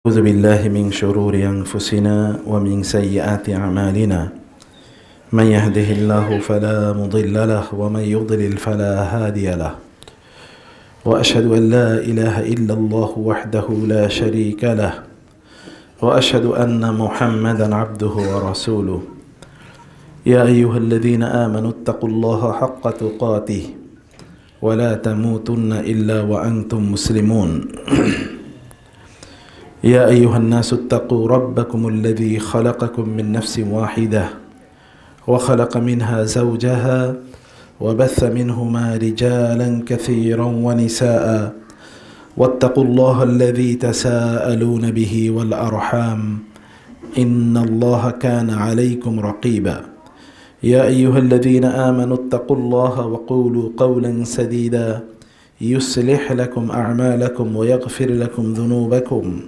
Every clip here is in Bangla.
أعوذ بالله من شرور أنفسنا ومن سيئات أعمالنا من يهده الله فلا مضل له ومن يضلل فلا هادي له وأشهد أن لا إله إلا الله وحده لا شريك له وأشهد أن محمدا عبده ورسوله يا أيها الذين آمنوا اتقوا الله حق تقاته ولا تموتن إلا وأنتم مسلمون يا أيها الناس اتقوا ربكم الذي خلقكم من نفس واحدة وخلق منها زوجها وبث منهما رجالا كثيرا ونساء واتقوا الله الذي تساءلون به والأرحام إن الله كان عليكم رقيبا يا أيها الذين آمنوا اتقوا الله وقولوا قولا سديدا يصلح لكم أعمالكم ويغفر لكم ذنوبكم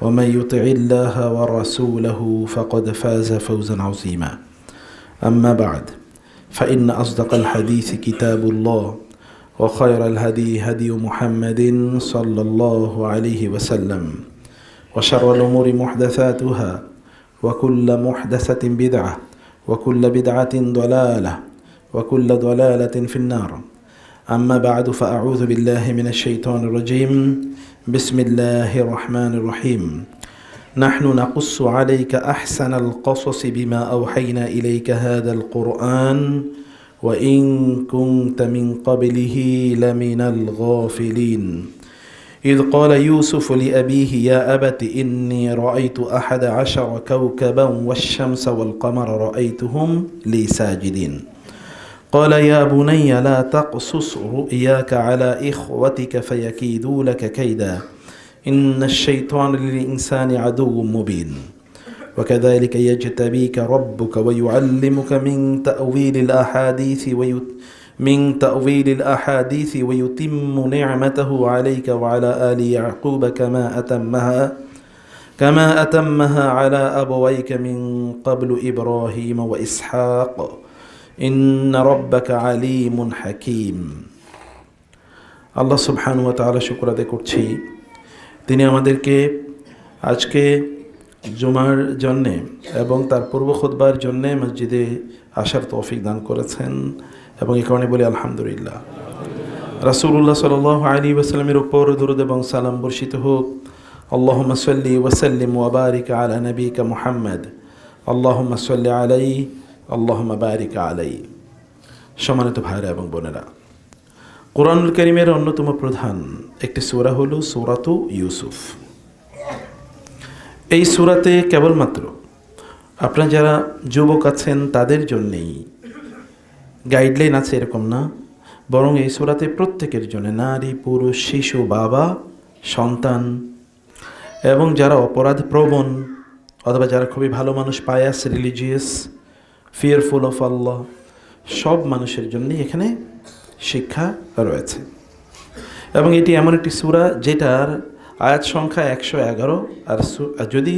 ومن يطع الله ورسوله فقد فاز فوزا عظيما أما بعد فإن أصدق الحديث كتاب الله وخير الهدي هدي محمد صلى الله عليه وسلم وشر الأمور محدثاتها وكل محدثة بدعة وكل بدعة ضلالة وكل ضلالة في النار أما بعد فأعوذ بالله من الشيطان الرجيم بسم الله الرحمن الرحيم نحن نقص عليك أحسن القصص بما أوحينا إليك هذا القرآن وإن كنت من قبله لمن الغافلين إذ قال يوسف لأبيه يا أبت إني رأيت 11 كوكبا والشمس والقمر رأيتهم لي ساجدين قال يا بني لا تقصص رؤياك على إخوتك فيكيدوا لك كيدا إن الشيطان للإنسان عدو مبين وكذلك يجتبيك ربك ويعلمك من تأويل الأحاديث ويتم نعمته عليك وعلى آل يعقوب كما أتمها على أبويك من قبل إبراهيم وإسحاق إن ربك عليم حكيم আল্লাহ সুবহানাহু ওয়া তাআলা শুকর আদায় করছি তিনি আমাদেরকে আজকে জুমার জন্যে এবং তার পূর্ব খুতবার জন্যে মসজিদে আসার তৌফিক দান করেছেন এবং এই কারণে বলি আলহামদুলিল্লাহ। রাসূলুল্লাহ সাল্লাল্লাহু আলাইহি ওয়াসাল্লামের উপর দরুদ এবং সালাম বর্ষিত হোক। আল্লাহুম্মা সাল্লি ওয়া সাল্লিম ওয়া বারিক আলা নবিকা মুহাম্মদ আল্লাহুম্মা সাল্লি আলাইহি আল্লাহুম্মা বারিক আলাইহি। সম্মানিত ভাইরা এবং বোনেরা, কোরআনুল কারীমের অন্যতম প্রধান একটি সূরা হলো সূরাতু ইউসুফ। এই সূরাতে কেবলমাত্র আপনারা যারা যুবক আছেন তাদের জন্যেই গাইডলাইন আছে এরকম না, বরং এই সূরাতে প্রত্যেকের জন্য, নারী পুরুষ শিশু বাবা সন্তান এবং যারা অপরাধ প্রবণ অথবা যারা খুবই ভালো মানুষ, পায়াস রিলিজিয়াস ফিয়ারফুল অফ আল্লাহ, সব মানুষের জন্যই এখানে শিক্ষা রয়েছে। এবং এটি এমন একটি সূরা যেটার আয়াত সংখ্যা 111 আর যদি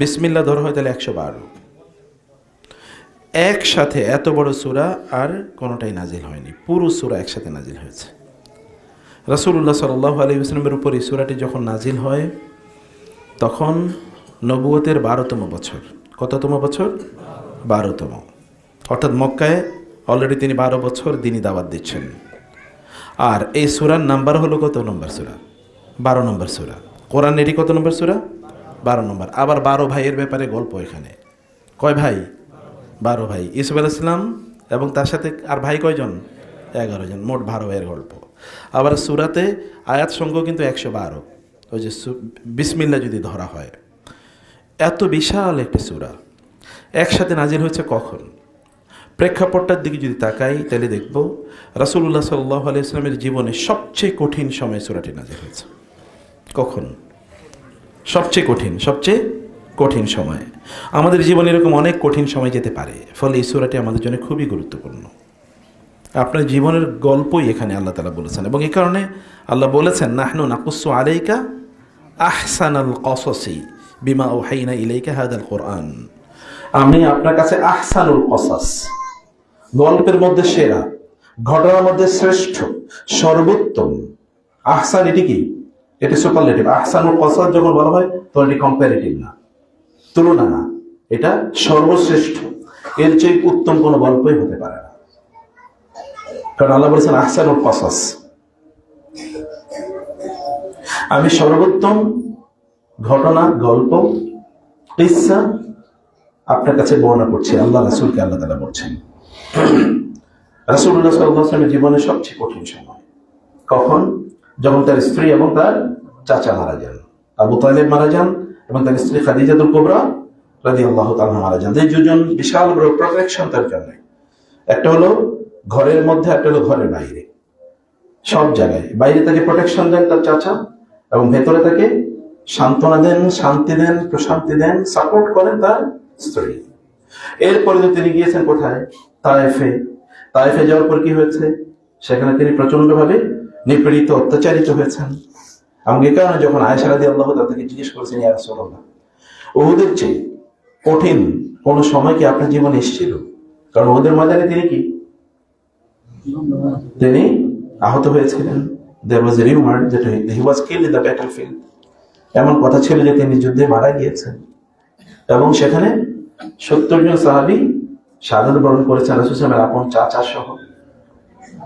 বিসমিল্লাহ ধরা হয় তাহলে 112। একসাথে এত বড় সূরা আর কোনোটাই নাজিল হয়নি, পুরো সূরা একসাথে নাজিল হয়েছে। রাসূলুল্লাহ সাল্লাল্লাহু আলাইহি ওয়াসাল্লামের উপর এই সূরাটি যখন নাজিল হয় তখন নবুয়তের 12তম বছর। কততম বছর? 12তম। অর্থাৎ মক্কায় অলরেডি তিনি 12 বছর দিনই দাওয়াত দিচ্ছেন। আর এই সূরার নাম্বার হলো কত নম্বর সূরা? 12 নম্বর সূরা। কোরআন এটি কত নম্বর সূরা? 12 নম্বর। আবার 12 ভাইয়ের ব্যাপারে গল্প এখানে। কয় ভাই? 12 ভাই। ইউসুফ আলাইহিস সালাম এবং তার সাথে আর ভাই কয়জন? 11 জন, মোট 12 ভাইয়ের গল্প। আবার সূরাতে আয়াত সংখ্যা কিন্তু 112, ওই যে বিসমিল্লাহ যদি ধরা হয়। এত বিশাল একটি সূরা একসাথে নাজিল হয়েছে কখন? প্রেক্ষাপটটার দিকে যদি তাকাই তাহলে দেখব রাসূলুল্লাহ সাল্লাল্লাহু আলাইহি ওয়াসাল্লামের জীবনে সবচেয়ে কঠিন সময় সূরাটি নাজিল হয়েছে। কখন? সবচেয়ে কঠিন সময়। আমাদের জীবনে এরকম অনেক কঠিন সময় যেতে পারে, ফলে এই সূরাটি আমাদের জন্য খুবই গুরুত্বপূর্ণ। আপনার জীবনের গল্পই এখানে আল্লাহ তাআলা বলেছেন এবং এই কারণে আল্লাহ বলেছেন নাহনু নাকুসু আলাইকা আহসানাল কসসি বিমা আওহাইনা ইলাইকা হাদাল কোরআন। আমি আপনার কাছে আহসানুল কসাস, গল্পের মধ্যে সেরা, ঘটনার মধ্যে শ্রেষ্ঠ, সর্বোত্তম। আহসান এটি কি? এটা সুপারলেটিভ। আহসানুল কসাস যখন বলা হয় তখন এটি কম্পারেটিভ না, তুলনা না, এটা সর্বশ্রেষ্ঠ, এর চেয়ে উত্তম কোনো গল্পই হতে পারে না। কারণ আল্লাহ বলেছেন আহসানুল কসাস, আমি সর্বোত্তম ঘটনা, গল্প, কিসসা আপনার কাছে বর্ণনা করছি। আল্লাহ রাসূলকে আল্লাহ তাআলা বলছেন। রাসূলুল্লাহ সাল্লাল্লাহু আলাইহি ওয়াসাল্লামের জীবনের সবচেয়ে কঠিন সময় কখন? যখন তার স্ত্রী এবং তার চাচা মারা যান, আবু তালেব মারা যান এবং তার স্ত্রী খাদিজাতুল কুবরা রাদিয়াল্লাহু তাআলা মারা যান। এই দুজন বিশাল বড় প্রোটেকশন তার জন্য, একটা হলো ঘরের মধ্যে, একটা হলো ঘরের বাইরে, সব জায়গায়। বাইরে তাকে প্রোটেকশন দেন তার চাচা, এবং ভেতরে তাকে সান্ত্বনা দেন, শান্তি দেন, প্রশান্তি দেন, সাপোর্ট করেন তার স্ত্রী। এরপরে তো তিনি গিয়েছেন কোথায়? তায়েফে। তায়েফে যাওয়ার পর কি হয়েছে? সেখানে তিনি প্রচন্ড ভাবে নিপীড়িত, অত্যাচারিত হয়েছেন। এবং এ কারণে যখন আয়েশা রাদিয়াল্লাহু তাআলা তাকে জিজ্ঞেস করেছেন, ইয়া রাসূলুল্লাহ, উহুদের চেয়ে কঠিন কোন সময় কি আপনার জীবনে এসেছিল? কারণ উহুদের ময়দানে তিনি কি, তিনি আহত হয়েছিলেন। There was a rumor that he was killed in the battlefield. এমন কথা ছিল যে তিনি যুদ্ধে মারা গিয়েছেন, এবং সেখানে 70 জন সাহাবী শাহাদাত বরণ করেছেন, রাসূল সাল্লাল্লাহু আলাইহি ওয়াসাল্লামের আপন চাচা সহ,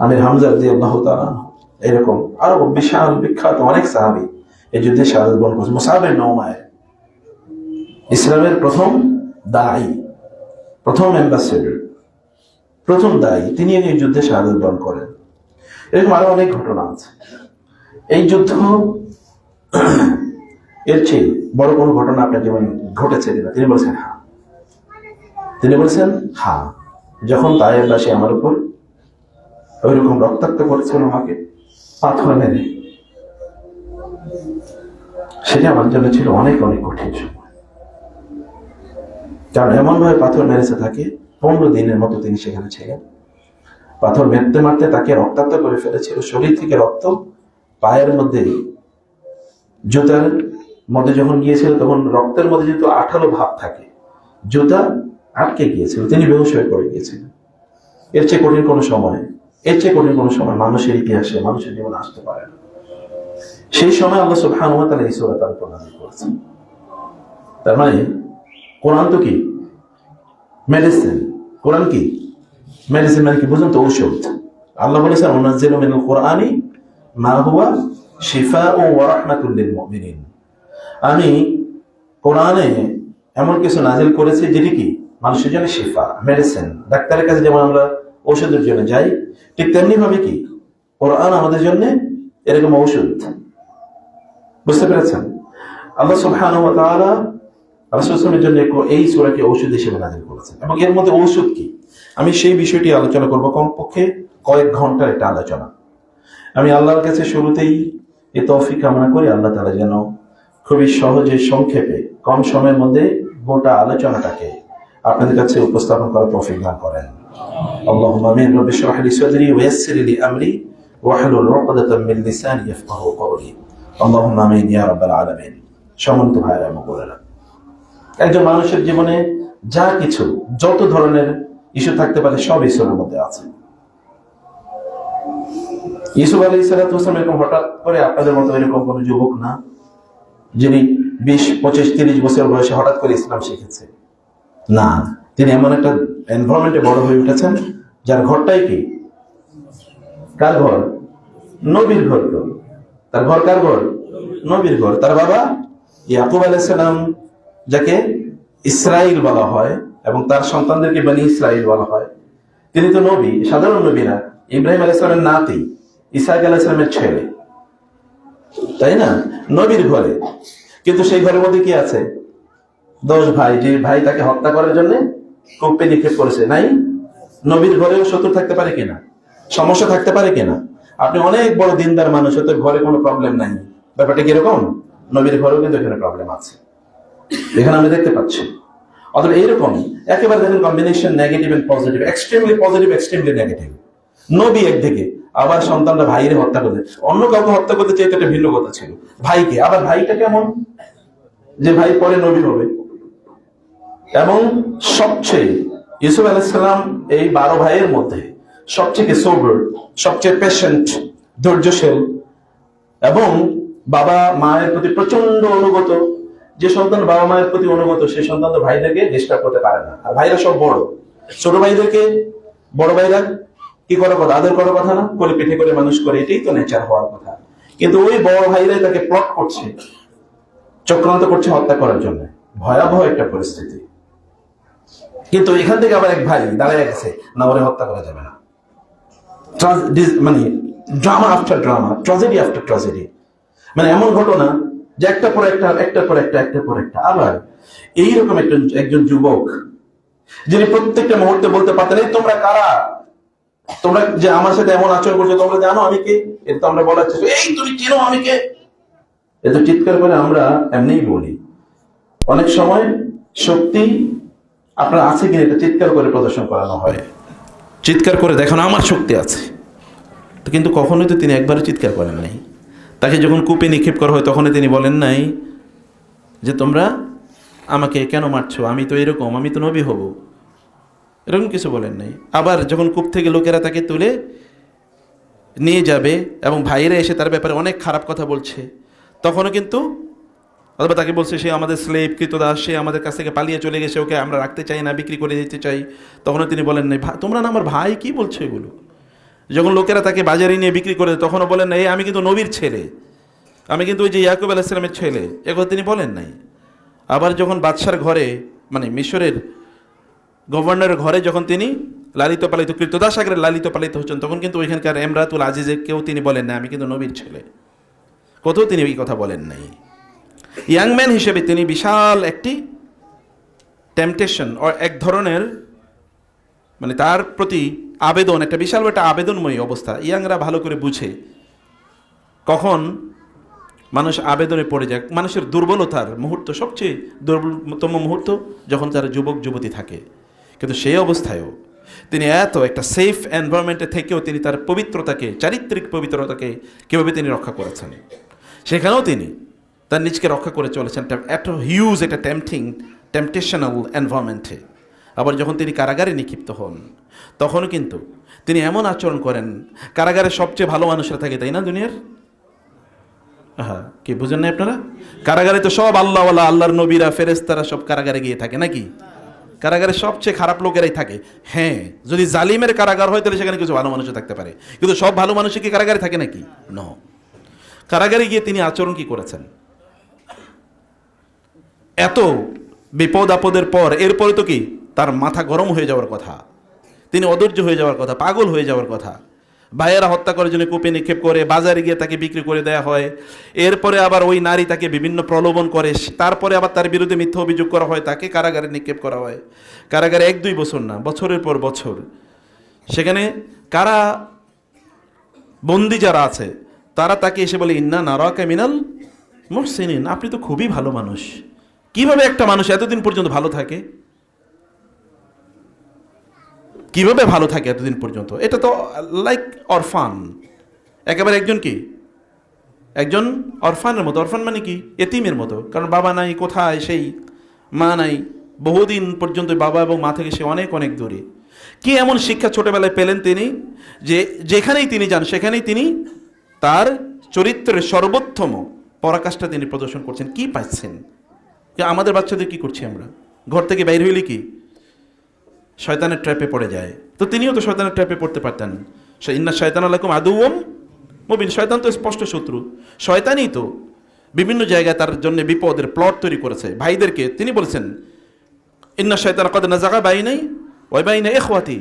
আমির হামজা রাদিয়াল্লাহু তাআলা, এরকম আরো বিশাল বিখ্যাত অনেক সাহাবী এই যুদ্ধে শাহাদাত বরণ করেছেন। মুসআব ইবনে উমাইর, ইসলামের প্রথম দাঈ, প্রথম অ্যাম্বাসেডর, প্রথম দায়ী, তিনি এই যুদ্ধে শাহাদাত বরণ করেন। এরকম আরো অনেক ঘটনা আছে। এই যুদ্ধ এর চেয়ে বড় কোনো ঘটনা আপনার জীবনে ঘটেছে কিনা? তিনি বলছেন হ্যাঁ। তিনি বলছেন হ্যাঁ, যখন তায়েফবাসী আমার উপর ওইরকম রক্তাক্ত করেছিল, আমাকে পাথর মেরে, সেটা আমার জন্য ছিল অনেক অনেক কঠিন সময়। কারণ এমন ভাবে পাথর মেরেছে তাকে, 15 দিনের মতো তিনি সেখানে ছিলেন। পাথর মারতে মারতে তাকে রক্তাক্ত করে ফেলেছিল, শরীর থেকে রক্ত পায়ের মধ্যে, জুতার মধ্যে যখন গিয়েছিল তখন রক্তের মধ্যে যেহেতু আঠালো ভাব থাকে, জুতা আটকে গিয়েছিল, তিনি বেহুশ হয়ে পড়ে গিয়েছিলেন। এর চেয়ে কঠিন কোনো সময়, এর চেয়ে কঠিন কোনো সময় মানুষের ইতিহাসে, মানুষের জীবনে আসতে পারে না। সেই সময় আল্লাহ সুবহানাহু ওয়া তাআলা এই সূরা তার উপর নাযিল করেছেন। তার মানে কোরআন তো কি মেডিসিন, কোরআন কি মেডিসিন, মানে কি বুঝুন তো, ঔষধ। আল্লাহ বলেছেন উনাজ্জিলু মিনাল কুরআনি মা হুয়া শিফাউ ওয়া রাহমাতুল লিল মুমিনিন, আমি কোরআনে এমন কিছু নাজিল করেছি যেটি কি মানুষের জন্য শিফা, মেডিসিন। ডাক্তারের কাছে যেমন আমরা ঔষধের জন্য যাই, ঠিক তেমনি ভাবে কি কোরআন আমাদের জন্য এরকম ঔষধ। বুঝতে পেরেছেন? আল্লাহ সুবহানাহু ওয়া তাআলা রাসূলের জন্য এই সূরাকে ঔষধ হিসেবে নাজিল করেছেন। এবং এর মধ্যে ঔষধ কি, আমি সেই বিষয়টি আলোচনা করব, কমপক্ষে কয়েক ঘন্টার একটা আলোচনা। আমি আল্লাহর কাছে শুরুতেই এই তৌফিক কামনা করি, আল্লাহ তাআলা যেন খুবই সহজে, সংক্ষেপে, কম সময়ের মধ্যে গোটা আলোচনাটাকে আপনাদের কাছে উপস্থাপন করার তৌফিক দান করেন। আল্লাহুম্মা আমিন। রব্বি ইশরাহ লি সাদরি ওয়া ইয়াসসির লি আমরি ওয়াহলুল উকদাতাম মিন লিসানি ইয়াফকাহু কওলি। আল্লাহুম্মা আমিন ইয়া রাব্বাল আলামিন। সম্মানিত ভাইরা এবং বোনেরা, একজন মানুষের জীবনে যা কিছু, যত ধরনের ইস্যু থাকতে পারে, সব ইস্যুর মধ্যে আছে। ইউসুফ আলাইহিস সালাম এরকম হঠাৎ করে আপনাদের মতো এরকম কোন যুবক না যিনি 20, 25, 30 বছর বয়সে হঠাৎ করে ইসলাম শিখেছে, না। তিনি এমন একটা এনভায়রনমেন্টে বড় হয়ে উঠেছেন যার ঘরটাই কি, কার ঘর? নবীর ঘর। তার ঘর কার ঘর? নবীর ঘর। তার বাবা ইয়াকুব আলাইহিস সালাম, যাকে ইসরাইল বলা হয়, এবং তার সন্তানদেরকে বনি ইসরাইল বলা হয়, তিনি তো নবী, সাধারণ নবী না, ইব্রাহিম আলাইহিস সালামের নাতি, ইসহাক আলাইহিস সালামের ছেলে, তাই না? নবীর ঘরে। কিন্তু সেই ঘরের মধ্যে কি আছে? 10 ভাই, যে ভাই তাকে হত্যা করার জন্য কূপে নিক্ষেপ করেছে, নাই? নবীর ঘরেও শত্রু থাকতে পারে কিনা, সমস্যা থাকতে পারে কিনা? আপনি অনেক বড় দিনদার মানুষ, হয়তো ঘরে কোনো প্রবলেম নাই, ব্যাপারটা কিরকম? নবীর ঘরেও কিন্তু এখানে প্রবলেম আছে, এখানে আমি দেখতে পাচ্ছি। অথবা এইরকম একেবারে দেখেন combination, negative and positive, extremely positive, extremely negative. নবী একদিকে, আবার সন্তানরা ভাইয়ের হত্যা করতে, অন্য কাউকে হত্যা করতে চাইতে একটা ভিন্ন কথা ছিল, ভাইকে। আবার ভাইটা কেমন, যে ভাই পরে নবী হবে। এবং সবচেয়ে ইউসুফ আলাইহিস সালাম এই 12 ভাইয়ের মধ্যে সবচেয়ে সোবার, সবচেয়ে পেশেন্ট, ধৈর্যশীল, এবং বাবা মায়ের প্রতি প্রচন্ড অনুগত, যে সন্তান বাবা মায়ের প্রতি অনুগত সেই সন্তান তো ভাইদেরকে ডিস্টার্ব করতে পারে না। আর ভাইরা সব বড়, ছোট ভাইদেরকে বড় ভাইরা কি করার কথা, আদর করার কথা না, কোলে পিঠে করে মানুষ করে, এটাই তো নেচার হওয়ার কথা। কিন্তু ওই বড় ভাইরাই তাকে প্লট করছে, চক্রান্ত করছে হত্যা করার জন্য। ভয়াবহ একটা পরিস্থিতি। কিন্তু এখান থেকে আবার এক ভাই দাঁড়ায় গেছে, না ওরে হত্যা করা যাবে না। মানে drama after drama, tragedy after tragedy, মানে এমন ঘটনা যে একটার পর একটা। আবার এইরকম একজন যুবক যিনি প্রত্যেকটা মুহূর্তে বলতে পারতেন, এই তোমরা কারা, তোমরা যে আমার সাথে এমন আচরণ করছো, তোমরা জানো আমি কে? এটা তো আমরা বলার চেষ্টা, এই তুমি চেনো আমি কে? এত চিৎকার করে আমরা এমনিই বলি। অনেক সময় সত্যি আপনার আছে কিনা এটা চিৎকার করে প্রদর্শন করানো হয়, চিৎকার করে দেখানো আমার শক্তি আছে। কিন্তু কখনোই তো তিনি একবারও চিৎকার করেন নাই। তাকে যখন কূপে নিক্ষেপ করা হয় তখনই তিনি বলেন নাই যে তোমরা আমাকে কেন মারছো, আমি তো এরকম, আমি তো নবী হব, এরকম কিছু বলেন নাই। আবার যখন কূপ থেকে লোকেরা তাকে তুলে নিয়ে যাবে এবং ভাইরা এসে তার ব্যাপারে অনেক খারাপ কথা বলছে, তখনও কিন্তু অথবা তাকে বলছে সে আমাদের স্লেভ কৃতদাস, সে আমাদের কাছ থেকে পালিয়ে চলে গেছে, ওকে আমরা রাখতে চাই না, বিক্রি করে দিতে চাই, তখনও তিনি বলেন নাই তোমরা না আমার ভাই, কি বলছো এগুলো। যখন লোকেরা তাকে বাজারে নিয়ে বিক্রি করে তখনও বলেন নাই আমি কিন্তু নবীর ছেলে, আমি কিন্তু ওই যে ইয়াকুব আলাইহিস সালামের ছেলে, এগুলো তিনি বলেন নাই। আবার যখন বাদশার ঘরে, মানে মিশরের গভর্নরের ঘরে যখন তিনি লালিত পালিত কৃতদাস আকারে লালিত পালিত হচ্ছেন, তখন কিন্তু ওইখানকার ইমরাতুল আজিজের কেউ তিনি বলেন না আমি কিন্তু নবীর ছেলে, কোথাও তিনি এই কথা বলেন নাই। ইয়াংম্যান হিসেবে তিনি বিশাল একটি টেম্পটেশন ও এক ধরনের মানে তার প্রতি আবেদন, একটা বিশাল একটা আবেদনময়ী অবস্থা। ইয়াংরা ভালো করে বুঝে কখন মানুষ আবেদনে পড়ে যায়। মানুষের দুর্বলতার মুহূর্ত, সবচেয়ে দুর্বলতম মুহূর্ত যখন তারা যুবক যুবতী থাকে। কিন্তু সেই অবস্থায়ও তিনি এত একটা সেফ এনভায়রনমেন্টে থেকেও তিনি তার পবিত্রতাকে, চারিত্রিক পবিত্রতাকে কীভাবে তিনি রক্ষা করেছেন, সেখানেও তিনি তার নিজকে রক্ষা করে চলেছেন এত হিউজ একটা টেম্পটেশনাল এনভায়রনমেন্টে। আবার যখন তিনি কারাগারে নিক্ষিপ্ত হন তখনও কিন্তু তিনি এমন আচরণ করেন, কারাগারে সবচেয়ে ভালো মানুষরা থাকে তাই না দুনিয়ার, হ্যাঁ কি বুঝেন না আপনারা? কারাগারে তো সব আল্লাহওয়ালা, আল্লাহর নবীরা, ফেরেশতারা সব কারাগারে গিয়ে থাকে নাকি? কারাগারে সবচেয়ে খারাপ লোকেরাই থাকে। হ্যাঁ, যদি জালিমের কারাগার হয় তাহলে সেখানে কিছু ভালো মানুষও থাকতে পারে, কিন্তু সব ভালো মানুষই কি কারাগারে থাকে নাকি? ন। কারাগারে গিয়ে তিনি আচরণ কি করেছেন, এত বিপদ আপদের পর এরপরে তো কি তার মাথা গরম হয়ে যাওয়ার কথা, তিনি অধৈর্য হয়ে যাওয়ার কথা, পাগল হয়ে যাওয়ার কথা। ভাইয়েরা হত্যা করার জন্য কূপে নিক্ষেপ করে, বাজারে গিয়ে তাকে বিক্রি করে দেওয়া হয়, এরপরে আবার ওই নারী তাকে বিভিন্ন প্রলোভন করে, তারপরে আবার তার বিরুদ্ধে মিথ্যা অভিযোগ করা হয়, তাকে কারাগারে নিক্ষেপ করা হয়। কারাগারে 1-2 বছর না, বছরের পর বছর। সেখানে কারা বন্দি যারা আছে তারা তাকে এসে বলে ইন্না নারাকা মিনাল মুহসিনিন, আপনি তো খুবই ভালো মানুষ। কিভাবে একটা মানুষ এতদিন পর্যন্ত ভালো থাকে, কিভাবে ভালো থাকে এতদিন পর্যন্ত? এটা তো লাইক অরফান, একেবারে একজন অরফানের মতো। অরফান মানে কি? এতিমের মতো, কারণ বাবা নাই, কোথায় সেই মা নাই, বহুদিন পর্যন্ত বাবা এবং মা থেকে সে অনেক অনেক দূরে। কি এমন শিক্ষা ছোটবেলায় পেলেন তিনি যে যেখানেই তিনি যান সেখানেই তিনি তার চরিত্রের সর্বোত্তম পরাকাষ্ঠা তিনি প্রদর্শন করছেন। কি পাচ্ছেন? আমাদের বাচ্চাদের কি করছি আমরা? ঘর থেকে বাইর হইলে কি শয়তানের ট্র্যাপে পড়ে যায়। তো তিনিও তো শয়তানের ট্র্যাপে পড়তে পারতেন। ইন্না শয়তান লাকুম আদুউম মুবিন, শয়তান তো স্পষ্ট শত্রু। শয়তানই তো বিভিন্ন জায়গায় তার জন্য বিপদের প্লট তৈরি করেছে। ভাইদেরকে তিনি বলেছেন ইন্না শয়তান কাদ নাযাগা বাইনাই ওয়া বাইনা ইখওয়াতি,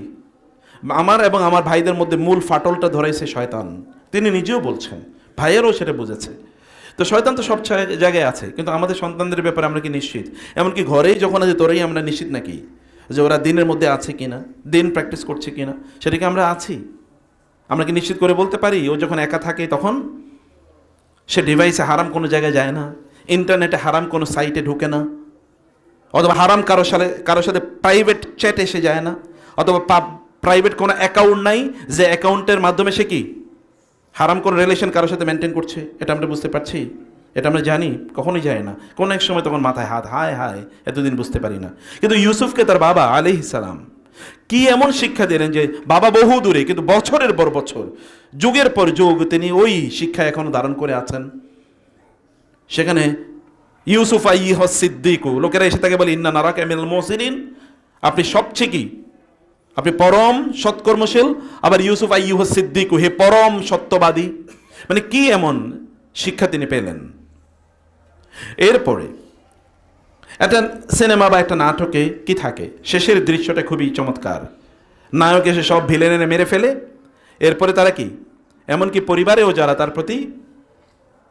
আমার এবং আমার ভাইদের মধ্যে মূল ফাটলটা ধরাইছে শয়তান। তিনি নিজেও বলছেন, ভাইয়েরও সেটা বুঝেছে। তো শয়তান তো সব জায়গায় আছে, কিন্তু আমাদের সন্তানদের ব্যাপারে আমরা কি নিশ্চিত? এমনকি ঘরেই যখন আছে তোরাই আমরা নিশ্চিত নাকি যে ওরা দিনের মধ্যে আছে কিনা, দিন প্র্যাকটিস করছে কিনা, সেটা কি আমরা আছি? আমরা কি নিশ্চিত করে বলতে পারি ও যখন একা থাকে তখন সে ডিভাইসে হারাম কোনো জায়গায় যায় না, ইন্টারনেটে হারাম কোনো সাইটে ঢুকে না, অথবা হারাম কারোর সাথে প্রাইভেট চ্যাট এসে যায় না, অথবা প্রাইভেট কোনো অ্যাকাউন্ট নাই যে অ্যাকাউন্টের মাধ্যমে সে কি হারাম কোনো রিলেশন কারোর সাথে মেনটেন করছে? এটা আমরা বুঝতে পারছি? এটা আমরা জানি? কখনোই যায় না। কোনো এক সময় তখন মাথায় হাত, হায় হায় এতদিন বুঝতে পারি না। কিন্তু ইউসুফকে তার বাবা আলাইহিস সালাম কি এমন শিক্ষা দিলেন যে বাবা বহু দূরে, কিন্তু বছরের পর বছর, যুগের পর যুগ তিনি ওই শিক্ষা এখনো ধারণ করে আছেন। সেখানে ইউসুফ আইয়ুহাস সিদ্দিকু, লোকেরা এসে তাকে বলে ইন্না নারাকা মিনাল মুহসিনিন, আপনি সবচেয়ে কি, আপনি পরম সৎকর্মশীল। আবার ইউসুফ আইয়ুহাস সিদ্দিকু, হে পরম সত্যবাদী। মানে কি এমন শিক্ষা তিনি পেলেন। এরপরে একটা সিনেমা বা একটা নাটকে কি থাকে, শেষের দৃশ্যটা খুবই চমৎকার। নায়ক এসে সব ভিলেনে মেরে ফেলে, এরপরে তারা কি, এমনকি পরিবারেও যারা তার প্রতি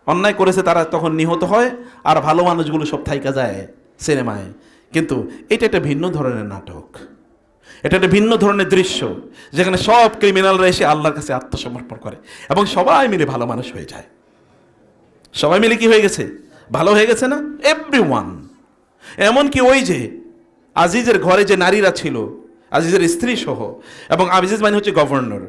অন্যায় করেছে তারা তখন নিহত হয়, আর ভালো মানুষগুলো সব থাইকা যায় সিনেমায়। কিন্তু এটা একটা ভিন্ন ধরনের নাটক, এটা একটা ভিন্ন ধরনের দৃশ্য, যেখানে সব ক্রিমিনালরা এসে আল্লাহর কাছে আত্মসমর্পণ করে এবং সবাই মিলে ভালো মানুষ হয়ে যায়। সবাই মিলে কি হয়ে গেছে, ভালো হয়ে গেছে না, এভরিওয়ান। এমনকি ওই যে আজিজের ঘরে যে নারীরা ছিল, আজিজের স্ত্রী সহ, এবং আজিজ মানে হচ্ছে গভর্নর,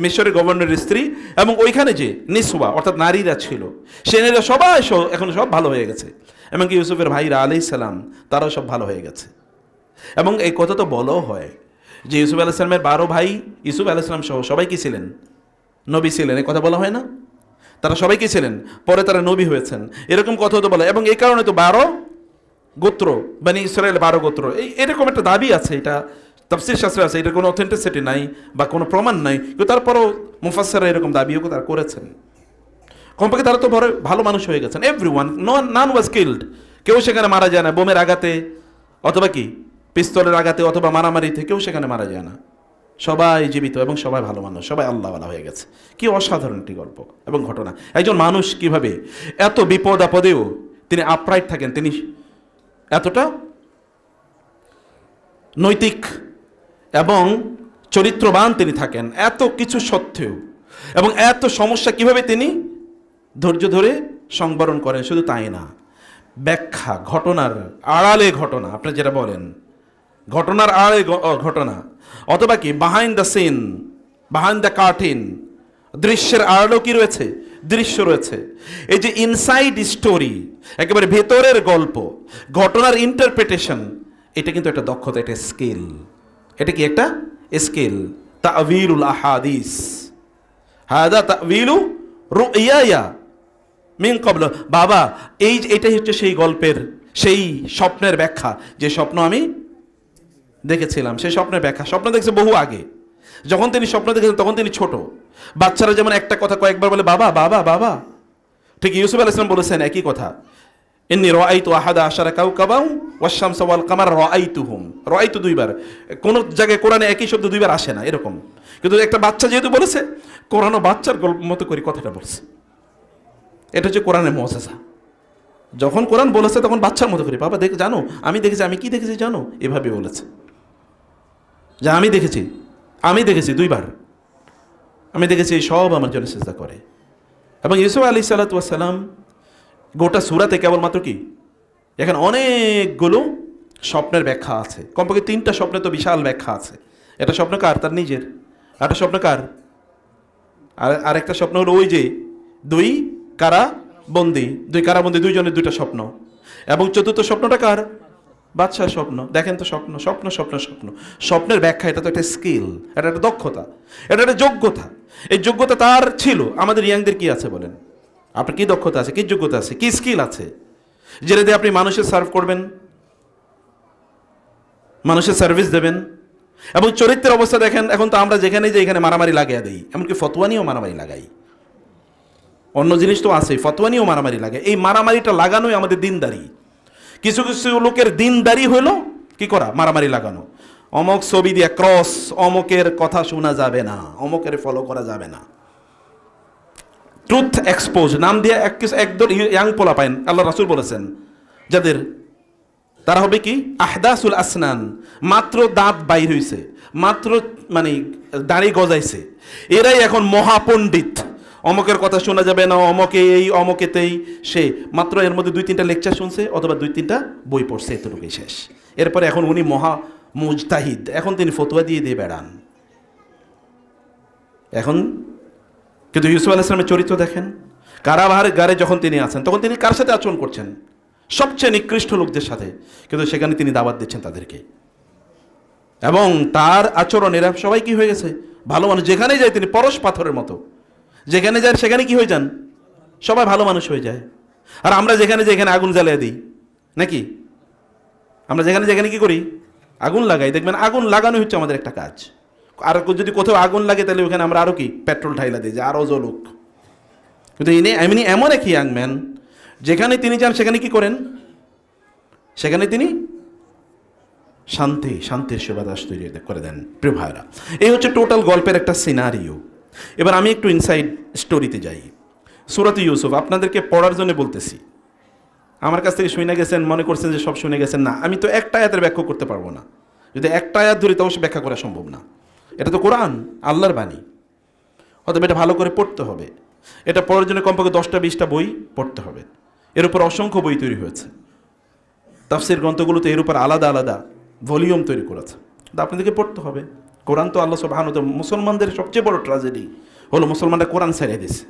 মিশরের গভর্নরের স্ত্রী, এবং ওইখানে যে নিসওয়া অর্থাৎ নারীরা ছিল, সে নারীরা সবাই এখন সব ভালো হয়ে গেছে। এমনকি ইউসুফের ভাইরা আলাইহিস সালাম তারাও সব ভালো হয়ে গেছে। এবং এই কথা তো বলাও হয় যে ইউসুফ আলাইহিস সালামের 12 ভাই, ইউসুফ আলাইহিস সালাম সহ সবাই কি ছিলেন, নবী ছিলেন। এই কথা বলা হয় না, তারা সবাই কি ছিলেন, পরে তারা নবী হয়েছেন, এরকম কথা তো বলা। এবং এই কারণে তো 12 গোত্র, মানে ইসরায়েল 12 গোত্র, এরকম একটা দাবি আছে। এটা তাফসীর শাস্ত্রে আছে, এটা কোনো অথেন্টিসিটি নাই বা কোনো প্রমাণ নাই, কিন্তু তারপরও মুফাসসিররা এরকম দাবিও তারা করেছেন। কমপক্ষে তারা তো ভালো মানুষ হয়ে গেছেন। এভরিওয়ান, নান ওয়াজ কিল্ড, কেউ সেখানে মারা যায় না বোমের আঘাতে অথবা কি পিস্তলের আঘাতে অথবা মারামারিতে, কেউ সেখানে মারা যায় না, সবাই জীবিত এবং সবাই ভালো মানুষ, সবাই আল্লাহওয়ালা হয়ে গেছে। কি অসাধারণ একটি গল্প এবং ঘটনা। একজন মানুষ কিভাবে এত বিপদ আপদেও তিনি আপরাইট থাকেন, তিনি এতটা নৈতিক এবং চরিত্রবান তিনি থাকেন, এত কিছু সত্ত্বেও, এবং এত সমস্যা কিভাবে তিনি ধৈর্য ধরে সংবরণ করেন। শুধু তাই না, ব্যাখ্যা, ঘটনার আড়ালে ঘটনা, আপনি যেটা বলেন ঘটনার আড়ালে ঘটনা, অথবা কি behind the scene, behind the curtain, দৃশ্যের আড়ালেও কি রয়েছে, দৃশ্য রয়েছে। এই যে ইনসাইড স্টোরি, একেবারে ভেতরের গল্প, ঘটনার ইন্টারপ্রিটেশন, এটা কিন্তু একটা দক্ষতা, এটা স্কিল। এটা কি একটা স্কিল। তা'ওয়িলুল আহাদিস, হাদা তা'ওয়িলু রুইয়া মিন ক্বাবল। বাবা, এটাই হচ্ছে সেই গল্পের, সেই স্বপ্নের ব্যাখ্যা, যে স্বপ্ন আমি দেখেছিলাম, সেই স্বপ্নের ব্যাখ্যা। স্বপ্ন দেখছে বহু আগে, যখন তিনি স্বপ্ন দেখেছেন তখন তিনি ছোট। বাচ্চারা যেমন একটা কথা কয়েকবার বলে বাবা বাবা বাবা, ঠিক ইউসুফ আলাইহিস সালাম বলেছেন একই কথা, ইন্নী রাআইতু আহাদা আশারা কাওকাবাও ওয়াশ শামসা ওয়াল কামার রাআইতুহুম। রাআইতু দুইবার, কোন জায়গায় কোরআনে একই শব্দ দুইবার আসে না এরকম, কিন্তু একটা বাচ্চা যেহেতু বলেছে, কোরআনও বাচ্চার মতো করে কথাটা বলছে। এটা হচ্ছে কোরআনের মুআজিজা। যখন কোরআন বলেছে তখন বাচ্চার মতো করে, বাবা দেখ, জানো আমি দেখেছি, আমি কি দেখেছি জানো, এভাবে বলেছে যে আমি দেখেছি দুইবার, আমি দেখেছি সব আমার জন্য সিজদা করে। এবং ইউসুফ আলাইহিস সালাতু ওয়াস সালাম গোটা সূরাতে কেবলমাত্র কি, এখানে অনেকগুলো স্বপ্নের ব্যাখ্যা আছে, কমপক্ষে 3টা স্বপ্নে তো বিশাল ব্যাখ্যা আছে। এটা স্বপ্ন কার, তার নিজের। একটা স্বপ্ন কার, আর একটা স্বপ্ন হলো ওই যে দুই কারাবন্দী, দুইজনের 2টা স্বপ্ন। এবং চতুর্থ স্বপ্নটা কার, বাদশার স্বপ্ন। দেখেন তো, স্বপ্ন স্বপ্ন স্বপ্ন স্বপ্ন, স্বপ্নের ব্যাখ্যা, এটা তো একটা স্কিল, এটা একটা দক্ষতা, এটা একটা যোগ্যতা। এই যোগ্যতা তার ছিল। আমাদের ইয়াংদের কি আছে বলেন, আপনার কি দক্ষতা আছে, কি যোগ্যতা আছে, কি স্কিল আছে, যেটা দিয়ে আপনি মানুষের সার্ভ করবেন, মানুষের সার্ভিস দেবেন। এবং চরিত্রের অবস্থা দেখেন, এখন তো আমরা যেখানে যে এখানে মারামারি লাগিয়ে দিই, এমনকি ফতোয়া নিয়েও মারামারি লাগাই। অন্য জিনিস তো আছে, ফতোয়া নিয়েও মারামারি লাগাই। এই মারামারিটা লাগানোই আমাদের দিনদারি। কিছু কিছু লোকের দিনদারি হলো কি করা, মারামারি লাগানো। অমক ছবি দিয়ে ক্রস, অমকের কথা শোনা যাবে না, অমকের ফলো করা যাবে না, ট্রুথ এক্সপোজ নাম দিয়ে একদল ইয়াং পোলা পাইন, আল্লাহ রাসূল বলেছেন যাদের, তারা হবে কি আহদাসুল আসনান, মাত্র দাঁত বাইর হইছে, মাত্র মানে দাড়ি গজাইছে, এরাই এখন মহাপণ্ডিত। অমকের কথা শোনা যাবে না, অমকে এই অমকেতেই, সে মাত্র এর মধ্যে 2-3টা লেকচার শুনছে অথবা 2-3টা বই পড়ছে, এতটুকুই শেষ। এরপরে এখন উনি মহা মুজতাহিদ, এখন তিনি ফতোয়া দিয়ে বেড়ান। এখন কিন্তু ইউসুফ আলাইহিস সালামের চরিত্র দেখেন, কারাবাহারের গারে যখন তিনি আছেন তখন তিনি কার সাথে আচরণ করছেন, সবচেয়ে নিকৃষ্ট লোকদের সাথে, কিন্তু সেখানে তিনি দাওয়াত দিচ্ছেন তাদেরকে। এবং তার আচরণ, এরা সবাই কি হয়ে গেছে, ভালো মানুষ। যেখানে যায় তিনি পরশ পাথরের মতো, যেখানে যায় সেখানে কি হয়ে যান, সবাই ভালো মানুষ হয়ে যায়। আর আমরা যেখানে যেখানে আগুন জ্বালিয়ে দিই নাকি, আমরা যেখানে যেখানে কি করি, আগুন লাগাই। দেখবেন আগুন লাগানো হচ্ছে আমাদের একটা কাজ। আর যদি কোথাও আগুন লাগে তাহলে ওখানে আমরা আরও কি পেট্রোল ঢাইলা দিই যে আরও জ্বলুক। কিন্তু এমনি এমন এক ইয়াং ম্যান, যেখানে তিনি যান সেখানে কি করেন, সেখানে তিনি শান্তির সুবাতাস তৈরি করে দেন। প্রিয় ভাইরা, এই হচ্ছে টোটাল গল্পের একটা সিনারিও। এবার আমি একটু ইনসাইড স্টোরিতে যাই। সূরাত ইউসুফ আপনাদেরকে পড়ার জন্য বলতেছি। আমার কাছ থেকে শুনে গেছেন, মনে করছেন যে সব শুনে গেছেন, না, আমি তো একটা আয়াতের ব্যাখ্যা করতে পারবো না। যদি একটা আয়াত ধরি তো অবশ্যই ব্যাখ্যা করা সম্ভব না। এটা তো কোরআন, আল্লাহর বাণী, অতএব এটা ভালো করে পড়তে হবে। এটা পড়ার জন্য কমপক্ষে 10টা-20টা বই পড়তে হবে। এর উপর অসংখ্য বই তৈরি হয়েছে। তাফসীর গ্রন্থগুলোতে এর উপর আলাদা আলাদা ভলিউম তৈরি করেছে। কিন্তু আপনাদেরকে পড়তে হবে। কোরআন তো আল্লাহ সুবহানাহু ওয়া তাআলা, মুসলমানদের সবচেয়ে বড় ট্র্যাজেডি হলো মুসলমানরা কোরআন ছেড়ে দিয়েছে।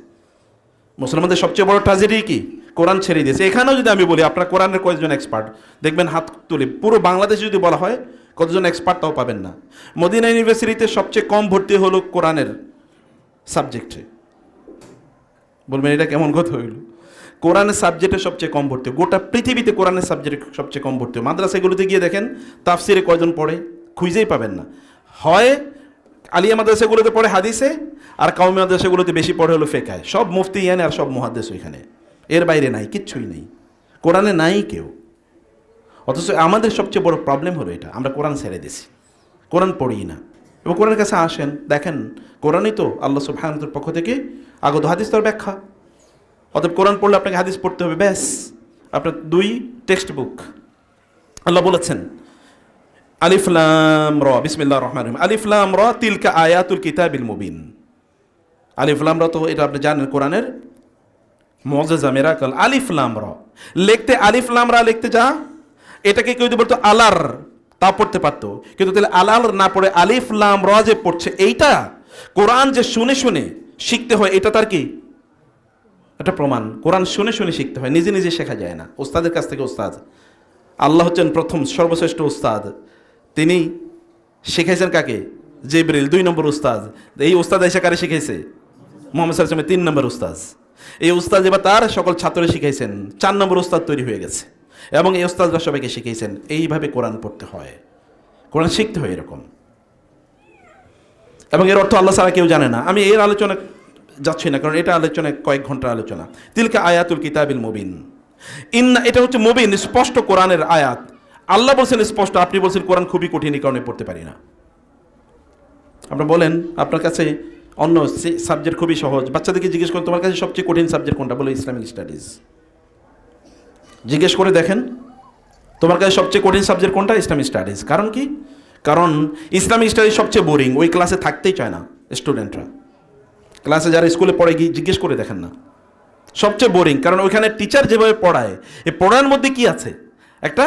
মুসলমানদের সবচেয়ে বড় ট্র্যাজেডি কি? কোরআন ছেড়ে দিয়েছে। এখানেও যদি আমি বলি আপনার কোরআনের কয়েকজন এক্সপার্ট দেখবেন হাত তুলে, পুরো বাংলাদেশে যদি বলা হয় কতজন এক্সপার্ট তাও পাবেন না। মদিনা ইউনিভার্সিটিতে সবচেয়ে কম ভর্তি হলো কোরআনের সাবজেক্টে। বলবেন এটা কেমন কথা হইল? কোরআনের সাবজেক্টে সবচেয়ে কম ভর্তি, গোটা পৃথিবীতে কোরআনের সাবজেক্টে সবচেয়ে কম ভর্তি। মাদ্রাসাগুলোতে গিয়ে দেখেন তাফসিরে কয়জন পড়ে, খুঁজেই পাবেন না। হয় আলিয়া মাদ্রাসাগুলোতে পড়ে হাদিসে, আর কওমি মাদ্রাসাগুলোতে বেশি পড়ে হলো ফেকায়। সব মুফতি ইয়ানে আর সব মুহাদ্দিস ওইখানে, এর বাইরে নাই, কিচ্ছুই নেই, কোরআনে নাই কেউ। অথচ আমাদের সবচেয়ে বড় প্রবলেম হলো এটা, আমরা কোরআন ছেড়ে দিছি, কোরআন পড়ি না। এবং কোরআনের কাছে আসেন, দেখেন কোরআনই তো আল্লাহ সুবহানাহু ওয়া তাআলার পক্ষ থেকে আগত, হাদিস তার ব্যাখ্যা। অতএব কোরআন পড়লে আপনাকে হাদিস পড়তে হবে, ব্যাস। আপনার 2 টেক্সট বুক। আল্লাহ বলেছেন আলিফ লাম রা, বিসমিল্লাহির রহমানির রহিম, আলিফ লাম রা তিলকা আয়াতুল কিতাবিল মুবিন। আলিফ লাম রা তো এটা আপনি জানেন কোরআনের মুআজ্জাজা, মিরাকল। আলিফ লাম রা লিখতে, আলিফ লাম রা লিখতে যা, এটাকে কেউ যদি বলতো আলার, তা পড়তে পারতো। কিন্তু তাহলে আলার না পড়ে আলিফ লাম রা যে পড়ছে, এইটা কোরআন যে শুনে শুনে শিখতে হয়, এটা তার কি একটা প্রমাণ। কোরআন শুনে শুনে শিখতে হয়, নিজে নিজে শেখা যায় না। ওস্তাদের কাছ থেকে ওস্তাদ, আল্লাহ হচ্ছেন প্রথম সর্বশ্রেষ্ঠ ওস্তাদ। তিনি শিখাইছেন কাকে? জিবরিল 2 নম্বর উস্তাদ। এই উস্তাদ এসে কারে শিখাইছে? মুহাম্মদ সাল্লাল্লাহু আলাইহি ওয়াসাল্লাম 3 নম্বর উস্তাদ। এই উস্তাদ এবার তার সকল ছাত্ররা শিখাইছেন, 4 নম্বর উস্তাদ তৈরি হয়ে গেছে। এবং এই উস্তাদরা সবাইকে শিখাইছেন এইভাবে কোরআন পড়তে হয়, কোরআন শিখতে হয় এরকম। এবং এর অর্থ আল্লাহ ছাড়া কেউ জানে না। আমি এর আলোচনা যাচ্ছি না, কারণ এটা আলোচনায় কয়েক ঘন্টার আলোচনা। তিলকা আয়াতুল কিতাবিল মুবিন, ইন্না, এটা হচ্ছে মুবিন, স্পষ্ট কোরআনের আয়াত। আল্লাহ বলছেন স্পষ্ট, আপনি বলছেন কোরআন খুবই কঠিন, এই কারণে পড়তে পারি না। আপনি বলেন আপনার কাছে অন্য সাবজেক্ট খুবই সহজ, বাচ্চাদেরকে জিজ্ঞেস করেন তোমার কাছে সবচেয়ে কঠিন সাবজেক্ট কোনটা, বলে ইসলামিক স্টাডিজ। জিজ্ঞেস করে দেখেন তোমার কাছে সবচেয়ে কঠিন সাবজেক্ট কোনটা, ইসলামিক স্টাডিজ। কারণ কি? কারণ ইসলামিক স্টাডিজ সবচেয়ে বোরিং, ওই ক্লাসে থাকতেই চায় না স্টুডেন্টরা। ক্লাসে যারা স্কুলে পড়ে গিয়ে জিজ্ঞেস করে দেখেন না, সবচেয়ে বোরিং। কারণ ওইখানে টিচার যেভাবে পড়ায়, এই পড়ার মধ্যে কি আছে, একটা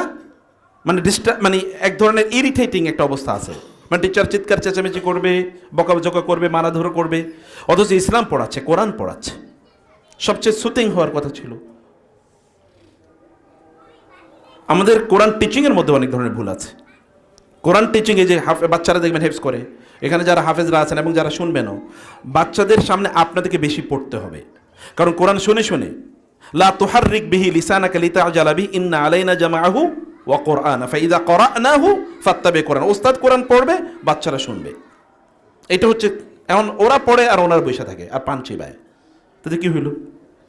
মানে এক ধরনের ইরিটেটিং একটা অবস্থা আছে। মানে টিচার চিৎকার চেঁচামেচি করবে, বকাঝকা করবে, মারাধরো করবে। অথচ ইসলাম পড়াচ্ছে, কোরআন পড়াচ্ছে, সবচেয়ে সুতিং হওয়ার কথা ছিল। আমাদের কোরআন টিচিংয়ের মধ্যে অনেক ধরনের ভুল আছে। কোরআন টিচিংয়ে যে বাচ্চারা দেখবেন হেফজ করে, এখানে যারা হাফেজরা আছেন এবং যারা শুনবেনও, বাচ্চাদের সামনে আপনাদেরকে বেশি পড়তে হবে। কারণ কোরআন শুনে শুনে, লা তুহাররিক বিহি লিসানাকা লিতা'জালা বিহি ইন্না আলাইনা জামাআহু ওয়া কুরআনা ফাইযা ক্বরা'নাহু ফাত্তাবি কুরআন। ওস্তাদ কোরআন পড়বে, বাচ্চারা শুনবে। এটা হচ্ছে, এখন ওরা পড়ে আর ওনার বসে থাকে আর পান চিবায়, তাতে কি হইল?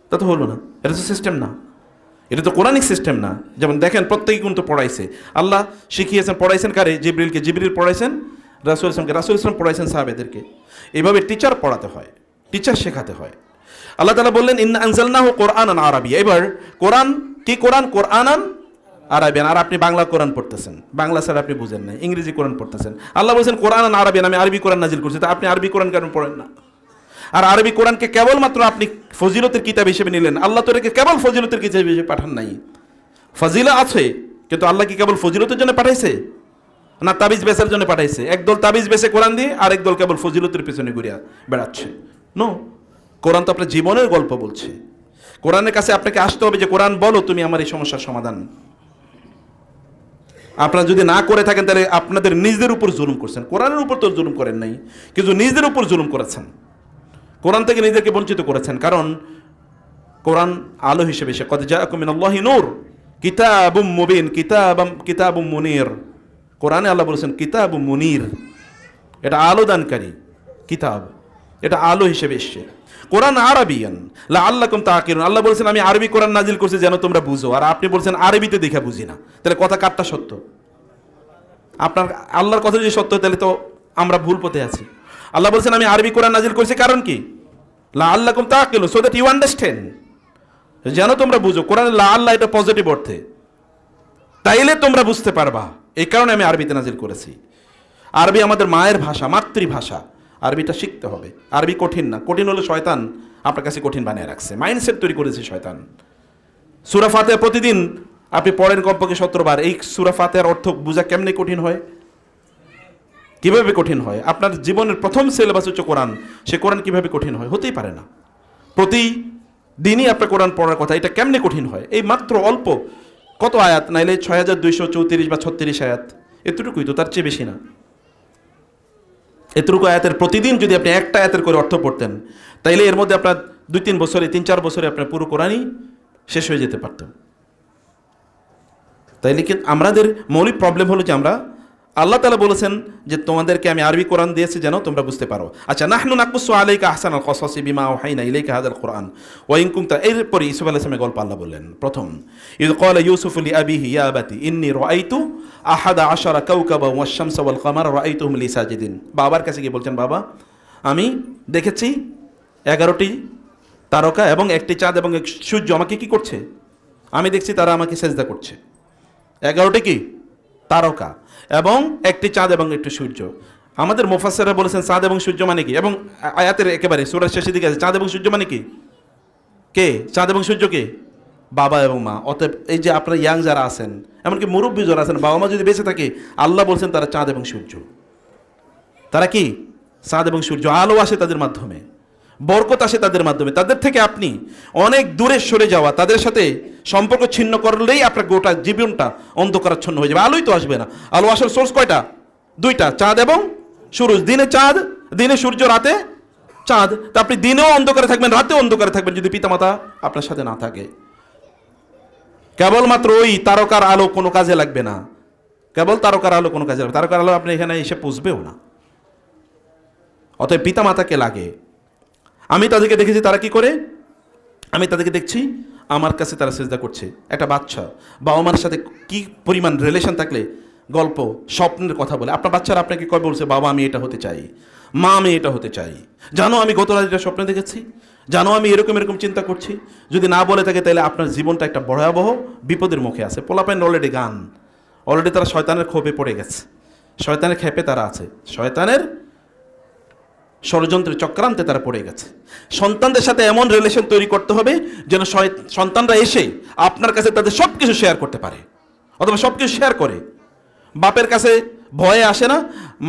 তা তো হলো না। এটা তো সিস্টেম না, এটা তো কোরআনিক সিস্টেম না। যেমন দেখেন প্রত্যেকে কিন্তু পড়াইছে, আল্লাহ শিখিয়েছেন, পড়াইছেন কারে? জিবরিলকে। জিবরিল পড়াইছেন রাসূল ইসলামকে, রাসূল ইসলাম পড়াইছেন সাহাবেদেরকে। এইভাবে টিচার পড়াতে হয়, টিচার শেখাতে হয়। আল্লাহ তাআলা বললেন ইন্না আনজালনাহু কুরআনান আরাবিয়্যা। এবার কোরআন কি? কোরআন কোরআনান আরাবিয়ান। আর আপনি বাংলা কোরআন পড়তেছেন, বাংলা স্যার আপনি বুঝেন না, ইংরেজি কোরআন পড়তেছেন। আল্লাহ বলছেন কোরআনান আরাবিয়ান, আমি আরবি কোরআন নাজিল করছি, তা আপনি আরবি কোরআন কেন পড়েন না? আর আরবি কোরআনকে কেবলমাত্র আপনি ফজিলতের কিতাব হিসেবে নিলেন। আল্লাহ তো এটাকে কেবল ফজিলতের কিতাব হিসেবে পাঠান নাই। ফজিলা আছে, কিন্তু আল্লাহ কি কেবল ফজিলতের জন্য পাঠাইছে? না তাবিজ বেচার জন্য পাঠাইছে? একদল তাবিজ বেচে কোরআন দিয়ে, আর একদল কেবল ফজিলতের পিছনে ঘুরিয়া বেড়াচ্ছে। নো, কোরআন তো আপনার জীবনের গল্প বলছে। কোরআনের কাছে আপনাকে আসতে হবে যে কোরআন বলো তুমি আমার এই সমস্যার সমাধান। আপনারা যদি না করে থাকেন তাহলে আপনাদের নিজেদের উপর জুলুম করছেন। কোরআনের উপর তো জুলুম করেন নাই, কিন্তু নিজেদের উপর জুলুম করেছেন। কোরআন থেকে নিজেকে বঞ্চিত করেছেন। কারণ কোরআন আলো হিসেবে এসে কদ জাআকুম মিনাল্লাহি নূর কিতাবুম মুবিন কিতাবুম মুনির। কোরআনে আল্লাহ বলেছেন কিতাবুম মুনির, এটা আলো দানকারী কিতাব, এটা আলো হিসেবে এসছে। কোরআন আরবিয়ান লাআল্লাকুম তাআকিলুন, আল্লাহ বলেছেন আমি আরবি কোরআন নাজিল করছি যেন তোমরা বুঝো, আর আপনি বলছেন আরবিতে দেখা বুঝি না। তাহলে কথা কারটা সত্য? আপনার আল্লাহর কথা যদি সত্য তাহলে তো আমরা ভুল পথে আছি। আল্লাহ বলছেন আমি আরবি কোরআন নাজিল করছি, কারণ কি? লাআল্লাকুম তাআকিলুন, সো দ্যাট ইউ আন্ডারস্ট্যান্ড, যেন তোমরা বুঝো। কোরআনে লাআল্লাহ এটা পজিটিভ অর্থে, তাইলে তোমরা বুঝতে পারবা, এই কারণে আমি আরবিতে নাজিল করেছি। আরবি আমাদের মায়ের ভাষা, মাতৃভাষা, আরবিটা শিখতে হবে। আরবি কঠিন না, কঠিন হলে শয়তান আপনার কাছে কঠিন বানিয়ে রাখছে, মাইন্ডসেট তৈরি করেছে শয়তান। সূরা ফাতিহা প্রতিদিন আপনি পড়েন কমপক্ষে 17 বার, এই সূরা ফাতিহার অর্থ বোঝা কেমনে কঠিন হয়? কিভাবে কঠিন হয়? আপনার জীবনের প্রথম সিলেবাস হচ্ছে কোরআন, সে কোরআন কিভাবে কঠিন হয়? হতেই পারে না। প্রতিদিনই আপনার কোরআন পড়ার কথা, এটা কেমনে কঠিন হয়? এই মাত্র অল্প কত আয়াত, নাইলে 6234 বা 36 আয়াত, এতটুকুই তো, তার চেয়ে বেশি না। এতটুকু আয়াতের প্রতিদিন যদি আপনি একটা আয়াতের করে অর্থ পড়তেন, তাইলে এর মধ্যে আপনার 2-3 বছরে 3-4 বছরে আপনার পুরো কোরআনই শেষ হয়ে যেতে পারত। তাইলে কি আমাদের মৌলিক প্রবলেম হলো যে আমরা, আল্লাহ তাআলা বলেছেন যে তোমাদেরকে আমি আরবি কোরআন দিয়েছি যেন তোমরা বুঝতে পারো। আচ্ছা, নাহনু নাকুসু আলাইকা আহসানাল কসাসি বিমা আওহাইনা ইলাইকা হাযাল কোরআন ওয়া ইন কুনতা, এরপরে ইউসুফ আলাইহিস সালামের গল্প আল্লাহ বললেন। প্রথম, ইয ক্বালা ইউসুফু লিআবিহি ইয়া আবাতি ইন্নী রাআইতু আহাদা আশারা কাওকাবা ওয়াশ শামসা ওয়াল কামারা রাআইতুহুম লি সাজিদিন। বাবার কাছে গিয়ে বলছেন, বাবা আমি দেখেছি 11টি তারকা এবং একটি চাঁদ এবং এক সূর্য আমাকে কি করছে, আমি দেখছি তারা আমাকে সেজদা করছে। 11টি কি তারকা এবং একটি চাঁদ এবং একটি সূর্য। আমাদের মুফাসসিররা বলেছেন চাঁদ এবং সূর্য মানে কি, এবং আয়াতের একেবারে সূরার শেষের দিকে আছে চাঁদ এবং সূর্য মানে কি, কে চাঁদ এবং সূর্য কে? বাবা এবং মা। অতএব এই যে আপনারা ইয়াং যারা আছেন, এমনকি মুরব্বী যারা আছেন, বাবা মা যদি বেঁচে থাকে, আল্লাহ বলছেন তারা চাঁদ এবং সূর্য। তারা কি? চাঁদ এবং সূর্য। আলো আসে তাদের মাধ্যমে, বরকত আসে তাদের মাধ্যমে। তাদের থেকে আপনি অনেক দূরে সরে যাওয়া, তাদের সাথে সম্পর্ক ছিন্ন করলেই আপনার গোটা জীবনটা অন্ধকারাচ্ছন্ন হয়ে যাবে, আলোই তো আসবে না। আলো আসার সোর্স কয়টা? 2টা, চাঁদ এবং সূর্য। দিনে চাঁদ, দিনে সূর্য, রাতে চাঁদ। তা আপনি দিনেও অন্ধকারে থাকবেন, রাতেও অন্ধকারে থাকবেন যদি পিতামাতা আপনার সাথে না থাকে। কেবলমাত্র ওই তারকার আলো কোনো কাজে লাগবে না, কেবল তারকার আলো কোনো কাজে লাগবে, তারকার আলো আপনি এখানে এসে পুষবেও না। অতএব পিতামাতাকে লাগে। আমি তাদেরকে দেখেছি তারা কি করে, আমি তাদেরকে দেখছি আমার কাছে তারা সেজদা করছে। একটা বাচ্চা বাবা মার সাথে কি পরিমাণ রিলেশন থাকলে গল্প, স্বপ্নের কথা বলে। আপনার বাচ্চারা আপনাকে কবে বলছে, বাবা আমি এটা হতে চাই, মা আমি এটা হতে চাই, জানো আমি গত রাতে এটা স্বপ্নে দেখেছি, জানো আমি এরকম এরকম চিন্তা করছি। যদি না বলে থাকে তাহলে আপনার জীবনটা একটা ভয়াবহ বিপদের মুখে আছে। পোলাপাইন অলরেডি গান, অলরেডি তারা শয়তানের ক্ষোভে পড়ে গেছে, শয়তানের ক্ষেপে তারা আছে, শয়তানের ষড়যন্ত্রের চক্রান্তে তারা পড়ে গেছে। সন্তানদের সাথে এমন রিলেশন তৈরি করতে হবে যেন সন্তানরা এসে আপনার কাছে তাদের সব কিছু শেয়ার করতে পারে, অথবা সব কিছু শেয়ার করে। বাপের কাছে ভয়ে আসে না,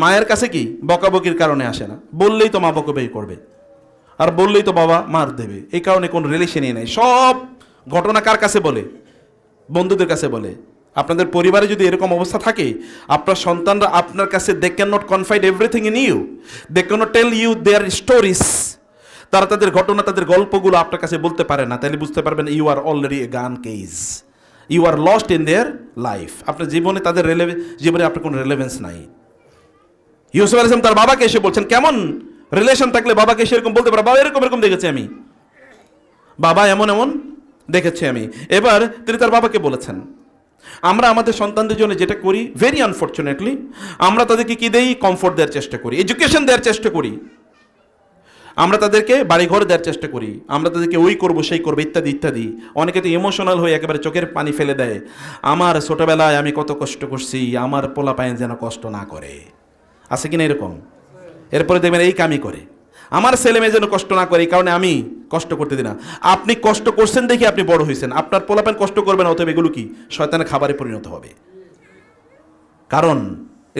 মায়ের কাছে কি বকাবকির কারণে আসে না, বললেই তো মা বকাবকি করবে, আর বললেই তো বাবা মার দেবে, এই কারণে কোনো রিলেশনই নেই। সব ঘটনা কার কাছে বলে? বন্ধুদের কাছে বলে। আপনাদের পরিবারে যদি এরকম অবস্থা থাকে, আপনার সন্তানরা আপনার কাছে they can not confide everything in you, they can not tell you their stories, তারা তাদের ঘটনা, তাদের গল্পগুলো আপনার কাছে বলতে পারে না, তাহলে বুঝতে পারবেন you R already a gone case, you are lost in their life. আপনার জীবনে তাদের জীবনে আপনার কোনো রেলেভেন্স নাই। ইউসুফ আলাইহিস সালাম তার বাবাকে এসে বলছেন, কেমন রিলেশন থাকলে বাবাকে এসে এরকম বলতে পারে, বাবা এরকম এরকম দেখেছি আমি, বাবা এমন এমন দেখেছি আমি। এবার তিনি তার বাবাকে বলেছেন। আমরা আমাদের সন্তানদের জন্য যেটা করি, ভেরি আনফর্চুনেটলি, আমরা তাদেরকে কি দেই? কমফোর্ট দেওয়ার চেষ্টা করি, এডুকেশন দেওয়ার চেষ্টা করি, আমরা তাদেরকে বাড়িঘর দেওয়ার চেষ্টা করি, আমরা তাদেরকে ওই করবো সেই করবো ইত্যাদি ইত্যাদি। অনেকে তো ইমোশনাল হয়ে একেবারে চোখের পানি ফেলে দেয়, আমার ছোটবেলায় আমি কত কষ্ট করছি, আমার পোলাপাইন যেন কষ্ট না করে। আছে কিনা এরকম? এরপরে দেখবেন এই কামই করে, আমার ছেলে মেয়ে যেন কষ্ট না করে, এই কারণে আমি কষ্ট করতে দিই না। আপনি কষ্ট করছেন দেখে আপনি বড় হয়েছেন, আপনার পোলাপাইন কষ্ট করবে না, অতএব এগুলো কি শয়তানের খাবারে পরিণত হবে। কারণ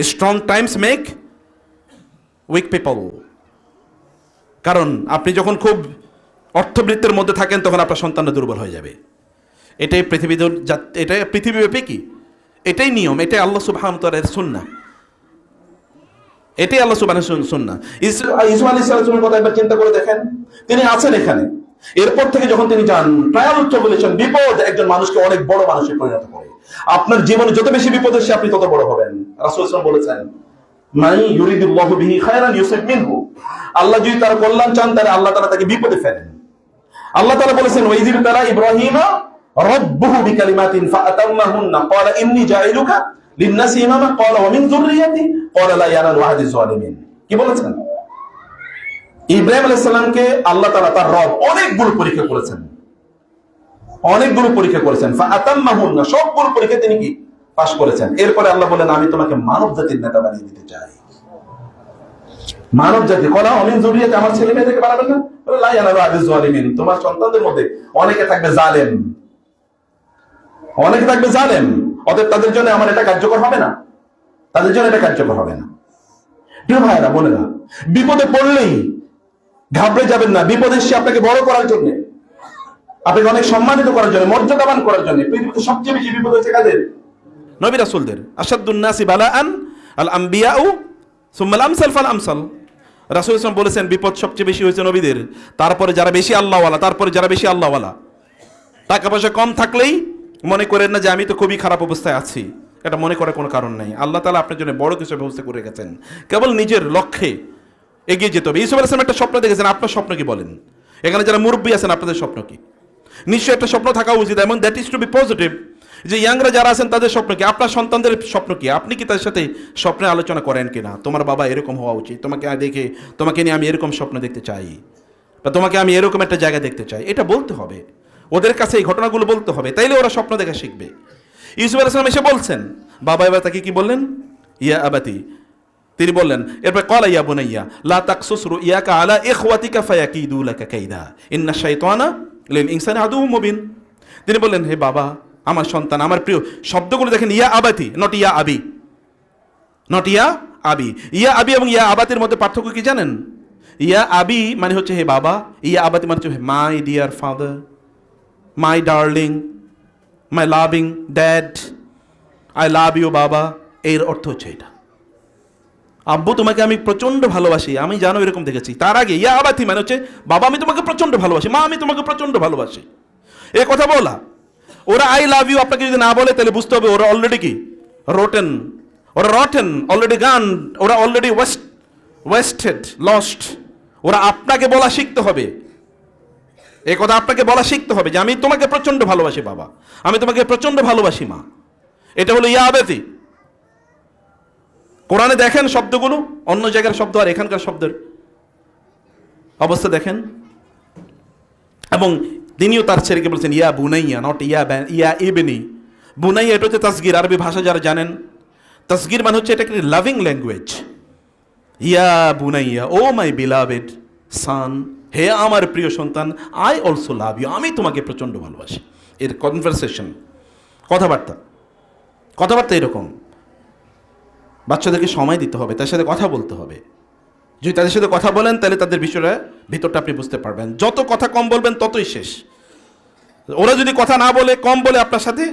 strong times make weak people. কারণ আপনি যখন খুব অর্থবৃত্তের মধ্যে থাকেন, তখন আপনার সন্তানরা দুর্বল হয়ে যাবে। এটাই এটাই পৃথিবীব্যাপী কি, এটাই নিয়ম, এটাই আল্লাহ সুবহানাহু ওয়া তাআলার সুন্নাহ, এটাই আল্লাহ সুবহানাহু ওয়া তাআলার সুন্নাহ। ইসা আলাইহিস সালামের কথা একবার চিন্তা করে দেখেন, তিনি আছেন এখানে, এরপর থেকে যখন তিনি যান, ট্রায়াল ট্রিবুলেশন, বিপদ একজন মানুষকে অনেক বড় মানুষে পরিণত করে। আপনার জীবনে যত বেশি বিপদ আসে আপনি তত বড় হবেন। রাসূল সাল্লাল্লাহু আলাইহি ওয়াসাল্লাম বলেছেন, মান ইউরিদুল্লাহু বিহি খায়রান ইউসিব মিনহু, আল্লাহ যদি তার কল্যাণ চান তাহলে আল্লাহ তাআলা তাকে বিপদে ফেলেন। আল্লাহ তাআলা বলেছেন, ওয়াইজির তারা ইব্রাহিমা রাব্বুহু বিকালিমাতিন ফাআতাম্মাহুন্না ক্বালা ইন্নী জাইলুকা লিন-নাসি ইমামা ক্বালা ওয়া মিন যুররিয়াতি ক্বালা লা ইয়ানালু আহদিজ যালিমিন। কি বলেছেন? ইব্রাহিম আলাইহিস সালামকে আল্লাহ তাআলা তার রব অনেকগুলো পরীক্ষা করেছেন, অনেকগুলো পরীক্ষা করেছেন। ফাআতাম্মাহুন্না, সবগুলো পরীক্ষা তিনি কি পাশ করেছেন। এরপরে আল্লাহ বলেন, আমি তোমাকে মানব জাতির নেতা বানিয়ে দিতে চাই। মানব জাতি কলা অমিন জুরিয়াতে, আমার ছেলে মেয়েদেরকে বানাবেন না? লা ইয়ানালু আহদিজ যালিমিন, তোমার সন্তানদের মধ্যে অনেকে থাকবে জালেম, অনেকে থাকবে জালেম, অতএব তাদের জন্য আমার এটা কার্যকর হবে না, তাদের জন্য এটা কার্যকর হবে না। প্রিয় ভাইরা বোনেরা, বিপদে পড়লেই ঘাবড়ে যাবেন না। বিপদ এসে আপনাকে বড় করার জন্য, আপনাকে অনেক সম্মানিত করার জন্য, মর্যাদাবান করার জন্য। পৃথিবীতে সবচেয়ে বেশি বিপদ হচ্ছে কাদের? নবী রাসূলদের। আশাদ্দুন নাসি বালাআন আল আম্বিয়াউ সুম্মাল আমসাল ফাল আমসাল। রাসূল সাল্লাল্লাহু আলাইহি ওয়াসাল্লাম বলেছেন, বিপদ সবচেয়ে বেশি হয়েছে নবীদের, তারপরে যারা বেশি আল্লাহওয়ালা, তারপরে যারা বেশি আল্লাহওয়ালা। টাকা পয়সা কম থাকলেই মনে করেন না যে আমি তো খুবই খারাপ অবস্থায় আছি, এটা মনে করার কোনো কারণ নাই। আল্লাহ তাআলা আপনার জন্য বড় কিছু ব্যবস্থা করে রেখেছেন, কেবল নিজের লক্ষ্যে এগিয়ে যেতে হবে। ইউসুফ আলাইহিস সালাম একটা স্বপ্ন দেখেছেন, আপনার স্বপ্ন কি বলেন? এখানে যারা মুরব্বী আছেন আপনাদের স্বপ্ন কি? নিশ্চয়ই একটা স্বপ্ন থাকা উচিত, এবং that is to be positive. যে ইয়াংরা যারা আছেন তাদের স্বপ্ন কি? আপনার সন্তানদের স্বপ্ন কি? আপনি কি তাদের সাথে স্বপ্নে আলোচনা করেন কিনা? তোমার বাবা এরকম হওয়া উচিত, তোমাকে দেখে, তোমাকে নিয়ে আমি এরকম স্বপ্ন দেখতে চাই, বা তোমাকে আমি এরকম একটা জায়গা দেখতে চাই, এটা বলতে হবে ওদের কাছে, এই ঘটনাগুলো বলতে হবে, তাইলে ওরা স্বপ্ন দেখা শিখবে। ইউসুফ আলাইহিস সালাম এসে বলছেন, বাবা এবার তাকে কি বললেন? ইয়া আবাতি, তিনি বললেন। এরপর ক্বালা ইয়া বুনাইয়া লা তাকসুস রুইয়াকা আলা ইখওয়াতিকা ফায়াকিদু লাকা কাইদা ইন্নাশ শাইতানা লিল ইনসানি আদুউম মুবিন। তিনি বললেন, হে বাবা, আমার সন্তান, আমার প্রিয়। শব্দগুলো দেখেন, ইয়া আবাতি, নট ইয়া আবি, নট ইয়া আবি। ইয়া আবি এবং ইয়া আবাতির মধ্যে পার্থক্য কি জানেন? ইয়া আবি মানে হচ্ছে হে বাবা, ইয়া আবাতি মানে হচ্ছে my dear father, my darling, my loving dad, I love you বাবা। এর অর্থ হচ্ছে এটা, আব্বু তোমাকে আমি প্রচন্ড ভালোবাসি, আমি জানো এরকম দেখেছি। তার আগে ইয়া আবাতি মানে হচ্ছে বাবা আমি তোমাকে প্রচন্ড ভালোবাসি, মা আমি তোমাকে প্রচন্ড ভালোবাসি। এ কথা বলা, ওরা আই লাভ ইউ আপনাকে যদি না বলে তাহলে বুঝতে হবে ওরা অলরেডি কি রোটেন, ওরা রটেন, অলরেডি গান, ওরা অলরেডি ওয়েস্টেড, লস্ট। ওরা আপনাকে বলা শিখতে হবে, এই কথা আপনাকে বলা শিখতে হবে যে আমি তোমাকে প্রচন্ড ভালোবাসি বাবা, আমি তোমাকে প্রচন্ড ভালোবাসি মা। এটা হলো ইয়া আবাতি। কোরআনে দেখেন শব্দগুলো, অন্য জায়গার শব্দ আর এখানকার শব্দের অবস্থা দেখেন। এবং তিনিও তার ছেলেকে বলছেন ইয়া বুনাইয়া, নট ইয়া ইবনি। বুনাইয়া এটা হচ্ছে তাসগির, আরবি ভাষা যারা জানেন, তাসগির মানে হচ্ছে এটা একটি লাভিং ল্যাঙ্গুয়েজ। ইয়া বুনাইয়া, ও মাই বিলাভেড সান, হে আমার প্রিয় সন্তান, আই অলসো লাভ ইউ, আমি তোমাকে প্রচণ্ড ভালোবাসি। এর কনভারসেশন, কথাবার্তা এরকম। বাচ্চাদেরকে সময় দিতে হবে, তার সাথে কথা বলতে হবে। যদি তাদের সাথে কথা বলেন তাহলে তাদের বিষয়টা ভিতরটা আপনি বুঝতে পারবেন। যত কথা কম বলবেন ততই শেষ। ওরা যদি কথা না বলে, কম বলে আপনার সাথে,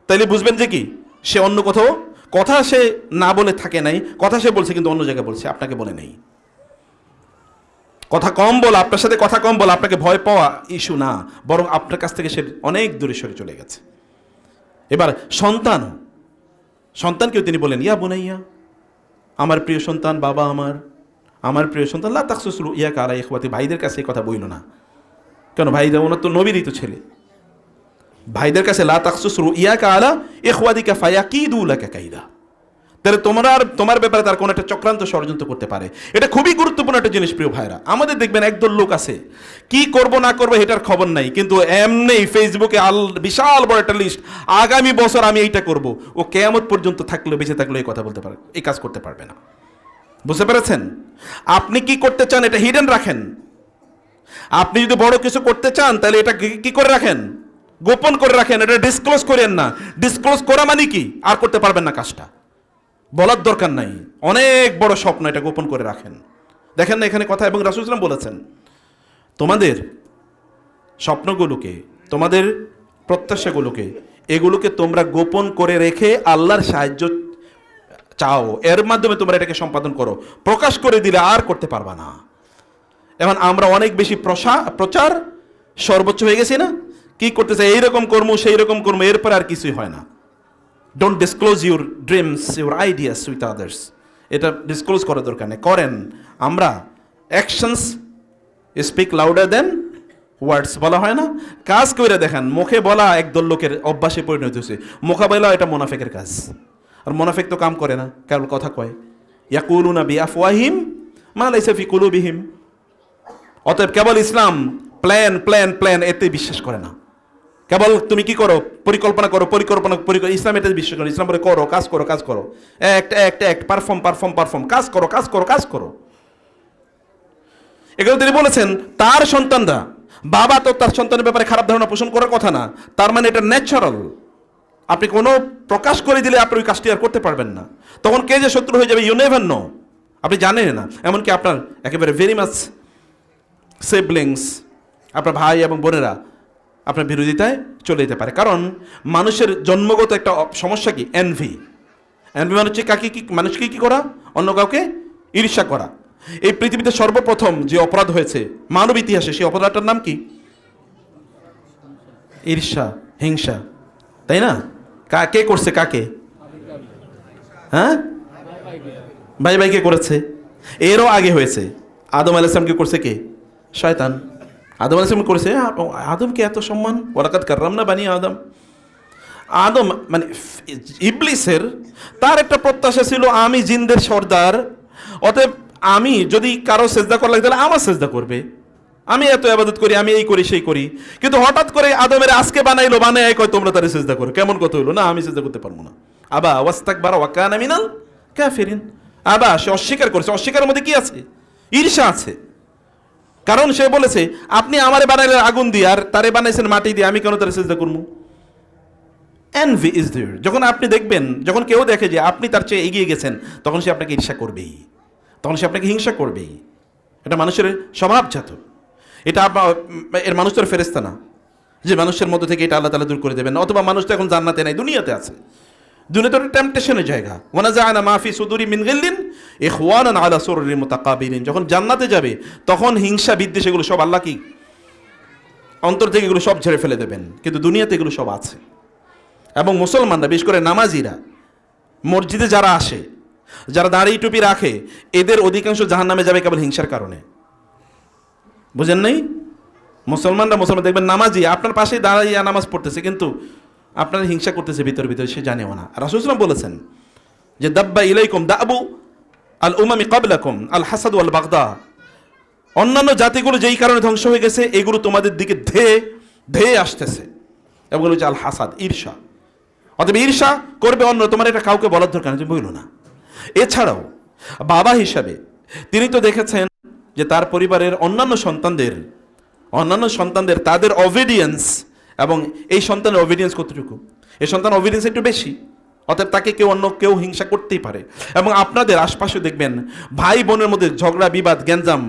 তাহলে বুঝবেন যে কি সে অন্য কোথাও কথা সে না বলে থাকে নাই, কথা সে বলছে কিন্তু অন্য জায়গায় বলছে, আপনাকে বলে নেই। কথা কম বলা, আপনার সাথে কথা কম বলা আপনাকে ভয় পাওয়া ইস্যু না, বরং আপনার কাছ থেকে সে অনেক দূরে সরে চলে গেছে। এবার সন্তানকেও তিনি বলেন ইয়া বুনাইয়া, আমার প্রিয় সন্তান, বাবা আমার প্রিয় সন্তান, লা তাকসুস রুইয়াকা আলা ইখওয়াতি, ভাইদের কাছে এই কথা বইল না। কেন? ভাইদের, ওনার তো নবীরই তো ছেলে। ভাইদের কাছে লা তাকসুস রুইয়াকা আলা ইখওয়াতিকা ফায়াকিদু লাকা কাইদা, তাহলে তোমার ব্যাপারে তার কোনো একটা চক্রান্ত ষড়যন্ত্র করতে পারে। এটা খুবই গুরুত্বপূর্ণ একটা জিনিস প্রিয় ভাইরা। আমাদের দেখবেন একদল লোক আছে, কি করব না করবো এটার খবর নাই, কিন্তু এমনি ফেসবুকে বিশাল বড় একটা লিস্ট, আগামী বছর আমি এইটা করব। ও কিয়ামত পর্যন্ত থাকলেও, বেঁচে থাকলেও এই কথা বলতে পারে, এই কাজ করতে পারবে না। বুঝতে পেরেছেন? আপনি কি করতে চান এটা হিডেন রাখেন। আপনি যদি বড় কিছু করতে চান তাহলে এটা কি করে রাখেন? গোপন করে রাখেন, এটা ডিসক্লোজ করেন না। ডিসক্লোজ করা মানে কি? আর করতে পারবেন না কাজটা, বলার দরকার নাই। অনেক বড় স্বপ্ন, এটা গোপন করে রাখেন। দেখেন না এখানে কথা, এবং রাসূল সাল্লাল্লাহু আলাইহি ওয়াসাল্লাম বলেছেন তোমাদের স্বপ্নগুলোকে, তোমাদের প্রত্যাশাগুলোকে, এগুলোকে তোমরা গোপন করে রেখে আল্লাহর সাহায্য চাও, এর মাধ্যমে তোমরা এটাকে সম্পাদন করো। প্রকাশ করে দিলে আর করতে পারবা না। এখন আমরা অনেক বেশি প্রচার সর্বোচ্চ হয়ে গেছি না? কি করতেছে? এইরকম কর্ম, সেই রকম কর্ম, এরপর আর কিছুই হয় না। Don't disclose your dreams, your ideas with others. এটা ডিসক্লোজ করার দরকার নেই। করেন, আমরা অ্যাকশনস স্পিক লাউডার দেন ওয়ার্ডস বলা হয় না? কাজ করে দেখেন, মুখে বলা একদল লোকের অভ্যাসে পরিণত হয়েছে, মুখে বলা এটা মুনাফিকের কাজ। আর মুনাফিক তো কাম করে না, কেবল কথা কয়। ইয়াকুলুনা বিআফওয়াহিম মা লাইসা ফি কুলুবিহিম। অতএব কেবল ইসলাম প্ল্যান প্ল্যান প্ল্যান এতে বিশ্বাস করে না। কেবল তুমি কি করো? পরিকল্পনা করো, ইসলাম এটা বিশ্বাস করে। ইসলাম বলে করো, কাজ করো, কাজ করো, অ্যাক্ট, পারফর্ম, কাজ করো, কাজ করো। এগুলো তিনি বলেছেন। তার সন্তানরা, বাবা তো তার সন্তানের ব্যাপারে খারাপ ধারণা পোষণ করার কথা না, তার মানে এটা ন্যাচারাল। আপনি কোনো প্রকাশ করে দিলে আপনি ওই কাজটি আর করতে পারবেন না। তখন কে যে শত্রু হয়ে যাবে ইউ নেভার নো, আপনি জানেন না। এমনকি আপনার একেবারে ভেরি মাচ সিবলিংস, আপনার ভাই এবং বোনেরা আপনার বিরোধিতায় চলে যেতে পারে। কারণ মানুষের জন্মগত একটা সমস্যা কি? এনভি মানে হচ্ছে মানুষকে কি করা? অন্য কাউকে ঈর্ষা করা। এই পৃথিবীতে সর্বপ্রথম যে অপরাধ হয়েছে মানব ইতিহাসে, সেই অপরাধটার নাম কি? ঈর্ষা, হিংসা, তাই না? কে করছে কাকে? হ্যাঁ, ভাই ভাইকে করেছে। এরও আগে হয়েছে, আদম আলাইহিস সালামকে করছে কে? শয়তান। আদম আলাইহিস সালাম করেছে। আদমকে এত সম্মান, ওয়ালাকাদ কাররামনা বানি আদম। আদম মানে ইবলিসের, তার একটা প্রত্যাশা ছিল আমি জিনদের সর্দার, অতএব আমি যদি কারো সেজদা করা লাগে তাহলে আমার সেজদা করবে। আমি এত ইবাদত করি, আমি এই করি সেই করি। কিন্তু হঠাৎ করে আদমের আজকে বানায় কয় তোমরা তারে সেজদা করো। কেমন কথা হইলো? না, আমি সেজদা করতে পারবো না। আবা ওয়াস্তাকবারা ওয়া কানা মিনাল কাফিরিন। আবা, সে অস্বীকার করেছে। অস্বীকারের মধ্যে কি আছে? ঈর্ষা আছে। কারণ সে বলেছে আপনি আমারে বানাইলেন আগুন দিয়ে, আর তারে বানাইছেন মাটি দিয়ে, আমি কেন তারে সেজদা করবো? NV is there. যখন আপনি দেখবেন, যখন কেউ দেখে যে আপনি তার চেয়ে এগিয়ে গেছেন, তখন সে আপনাকে ঈর্ষা করবেই, তখন সে আপনাকে হিংসা করবেই। এটা মানুষের স্বভাবজাত। এটা এর মানুষ তো ফেরেশতা না যে মানুষের মধ্যে থেকে এটা আল্লাহ তাআলা দূর করে দেবেন না। অথবা মানুষ তো এখন জান্নাতে নাই, দুনিয়াতে আছে। দুনিয়াতে একটা টেম্পটেশনের জায়গা। ওয়ানাজাআনা মা ফি সুদুরি মিন গিল্লিন ইখওয়ানান আলা সুরুরিন মুতাকাবিলিন। যখন জান্নাতে যাবে তখন হিংসা বিদ্বেষ এগুলো সব আল্লাহ কি অন্তর থেকে এগুলো সব ঝেড়ে ফেলে দেবেন। কিন্তু দুনিয়াতে এগুলো সব আছে। এবং মুসলমানরা, বিশেষ করে নামাজিরা, মসজিদে যারা আসে, যারা দাড়ি টুপি রাখে, এদের অধিকাংশ জাহান্নামে যাবে কেবল হিংসার কারণে। বুঝেন নাই? মুসলমান দেখবেন নামাজি আপনার পাশেই দাঁড়াইয়া নামাজ পড়তেছে, কিন্তু আপনার হিংসা করতেছে ভিতরে ভিতরে, সে জানেও না। রাসূল সাল্লাল্লাহু আলাইহি ওয়াসাল্লাম বলেছেন যে দাব্বা ইলাইকুম দাবু আল উমামি ক্বাবলাকুম আল হাসাদ ওয়াল বাগদা। অন্যান্য জাতিগুলো যেই কারণে ধ্বংস হয়ে গেছে, এগুলো তোমাদের দিকে ধেয়ে আসতেছে। এবং হচ্ছে আল হাসাদ, ঈর্ষা। অতএব ঈর্ষা করবে অন্য, তোমার এটা কাউকে বলার দরকার নেই, তুমি বইল না। এছাড়াও বাবা হিসাবে তিনি তো দেখেছেন যে তার পরিবারের অন্যান্য সন্তানদের তাদের অবিডিয়েন্স, এবং এই সন্তানের অবিডিয়েন্স কতটুকু, এই সন্তানের অবিডিয়েন্স একটু বেশি। অতএব তাকে অন্য কেউ হিংসা করতেই পারে। এবং আপনাদের আশপাশে দেখবেন ভাই বোনের মধ্যে ঝগড়া, বিবাদ, গ্যাঞ্জাম,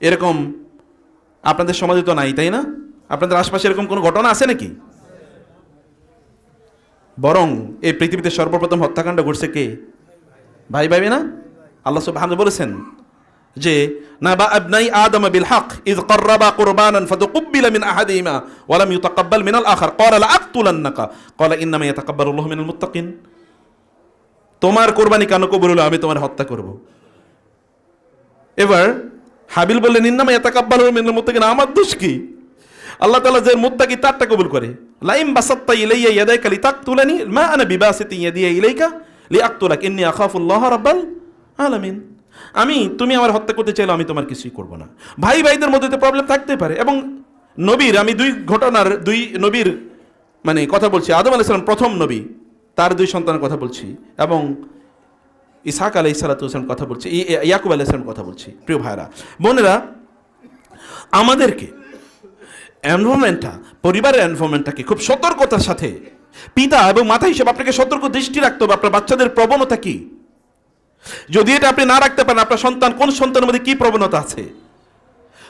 এরকম আপনাদের সমাজে তো নাই, তাই না? আপনাদের আশপাশে এরকম কোনো ঘটনা আছে নাকি? বরং এই পৃথিবীতে সর্বপ্রথম হত্যাকাণ্ড ঘটছে কে? ভাই না? আল্লাহ সুবহানাহু বলেছেন যে নাবা আবনাই আদম বিল হক ইয ক্বাররাবা কুরবানান ফাতুকবিলা মিন আহাদিহিমা ওয়া লাম ইউতাকাব্বাল মিনাল আখার ক্বালা লাআকতুলান্নাকা ক্বালা ইন্নামা ইয়াতাকাব্বালুল্লাহু মিনাল মুত্তাকিন। তোমার কুরবানি কেন কবুল হলো? আমি তোমার হত্যা করব। এবার হাবিল বললেন ইন্নামা ইয়াতাকাব্বালুল্লাহু মিনাল মুত্তাকিন, আমার দোষ কি? আল্লাহ তাআলা যে মুত্তাকি তারটা কবুল করে। লাইম বাসাত্তা ইলাইয়া ইয়াদাকা লিতাকতুলানি মা আনা বিবাসিতি ইয়াদিয়া ইলাইকা লিআকতুলাক ইন্নী আখাফুল্লাহ রাব্বাল আলামিন। তুমি আমার হত্যা করতে চাইলে আমি তোমার কিছুই করব না। ভাইদের মধ্যে তো প্রবলেম থাকতে পারে। এবং আমি দুই নবীর মানে কথা বলছি। আদম আলাইহিস সালাম প্রথম নবী, তার দুই সন্তানের কথা বলছি, এবং ইসহাক আলাইহিস সালাম কথা বলছি, ইয়াকুব আলাইহিস সালাম কথা বলছি। প্রিয় ভাইরা বোনেরা, আমাদেরকে পরিবারের এনভায়রনমেন্টটাকে খুব সতর্কতার সাথে, পিতা এবং মাতা হিসেবে আপনাকে সতর্ক দৃষ্টি রাখতে হবে। আপনার বাচ্চাদের প্রবণতা কি? যদি এটা আপনি না রাখতে পারেন, আপনার সন্তান কোন সন্তানের মধ্যে কি প্রবণতা আছে,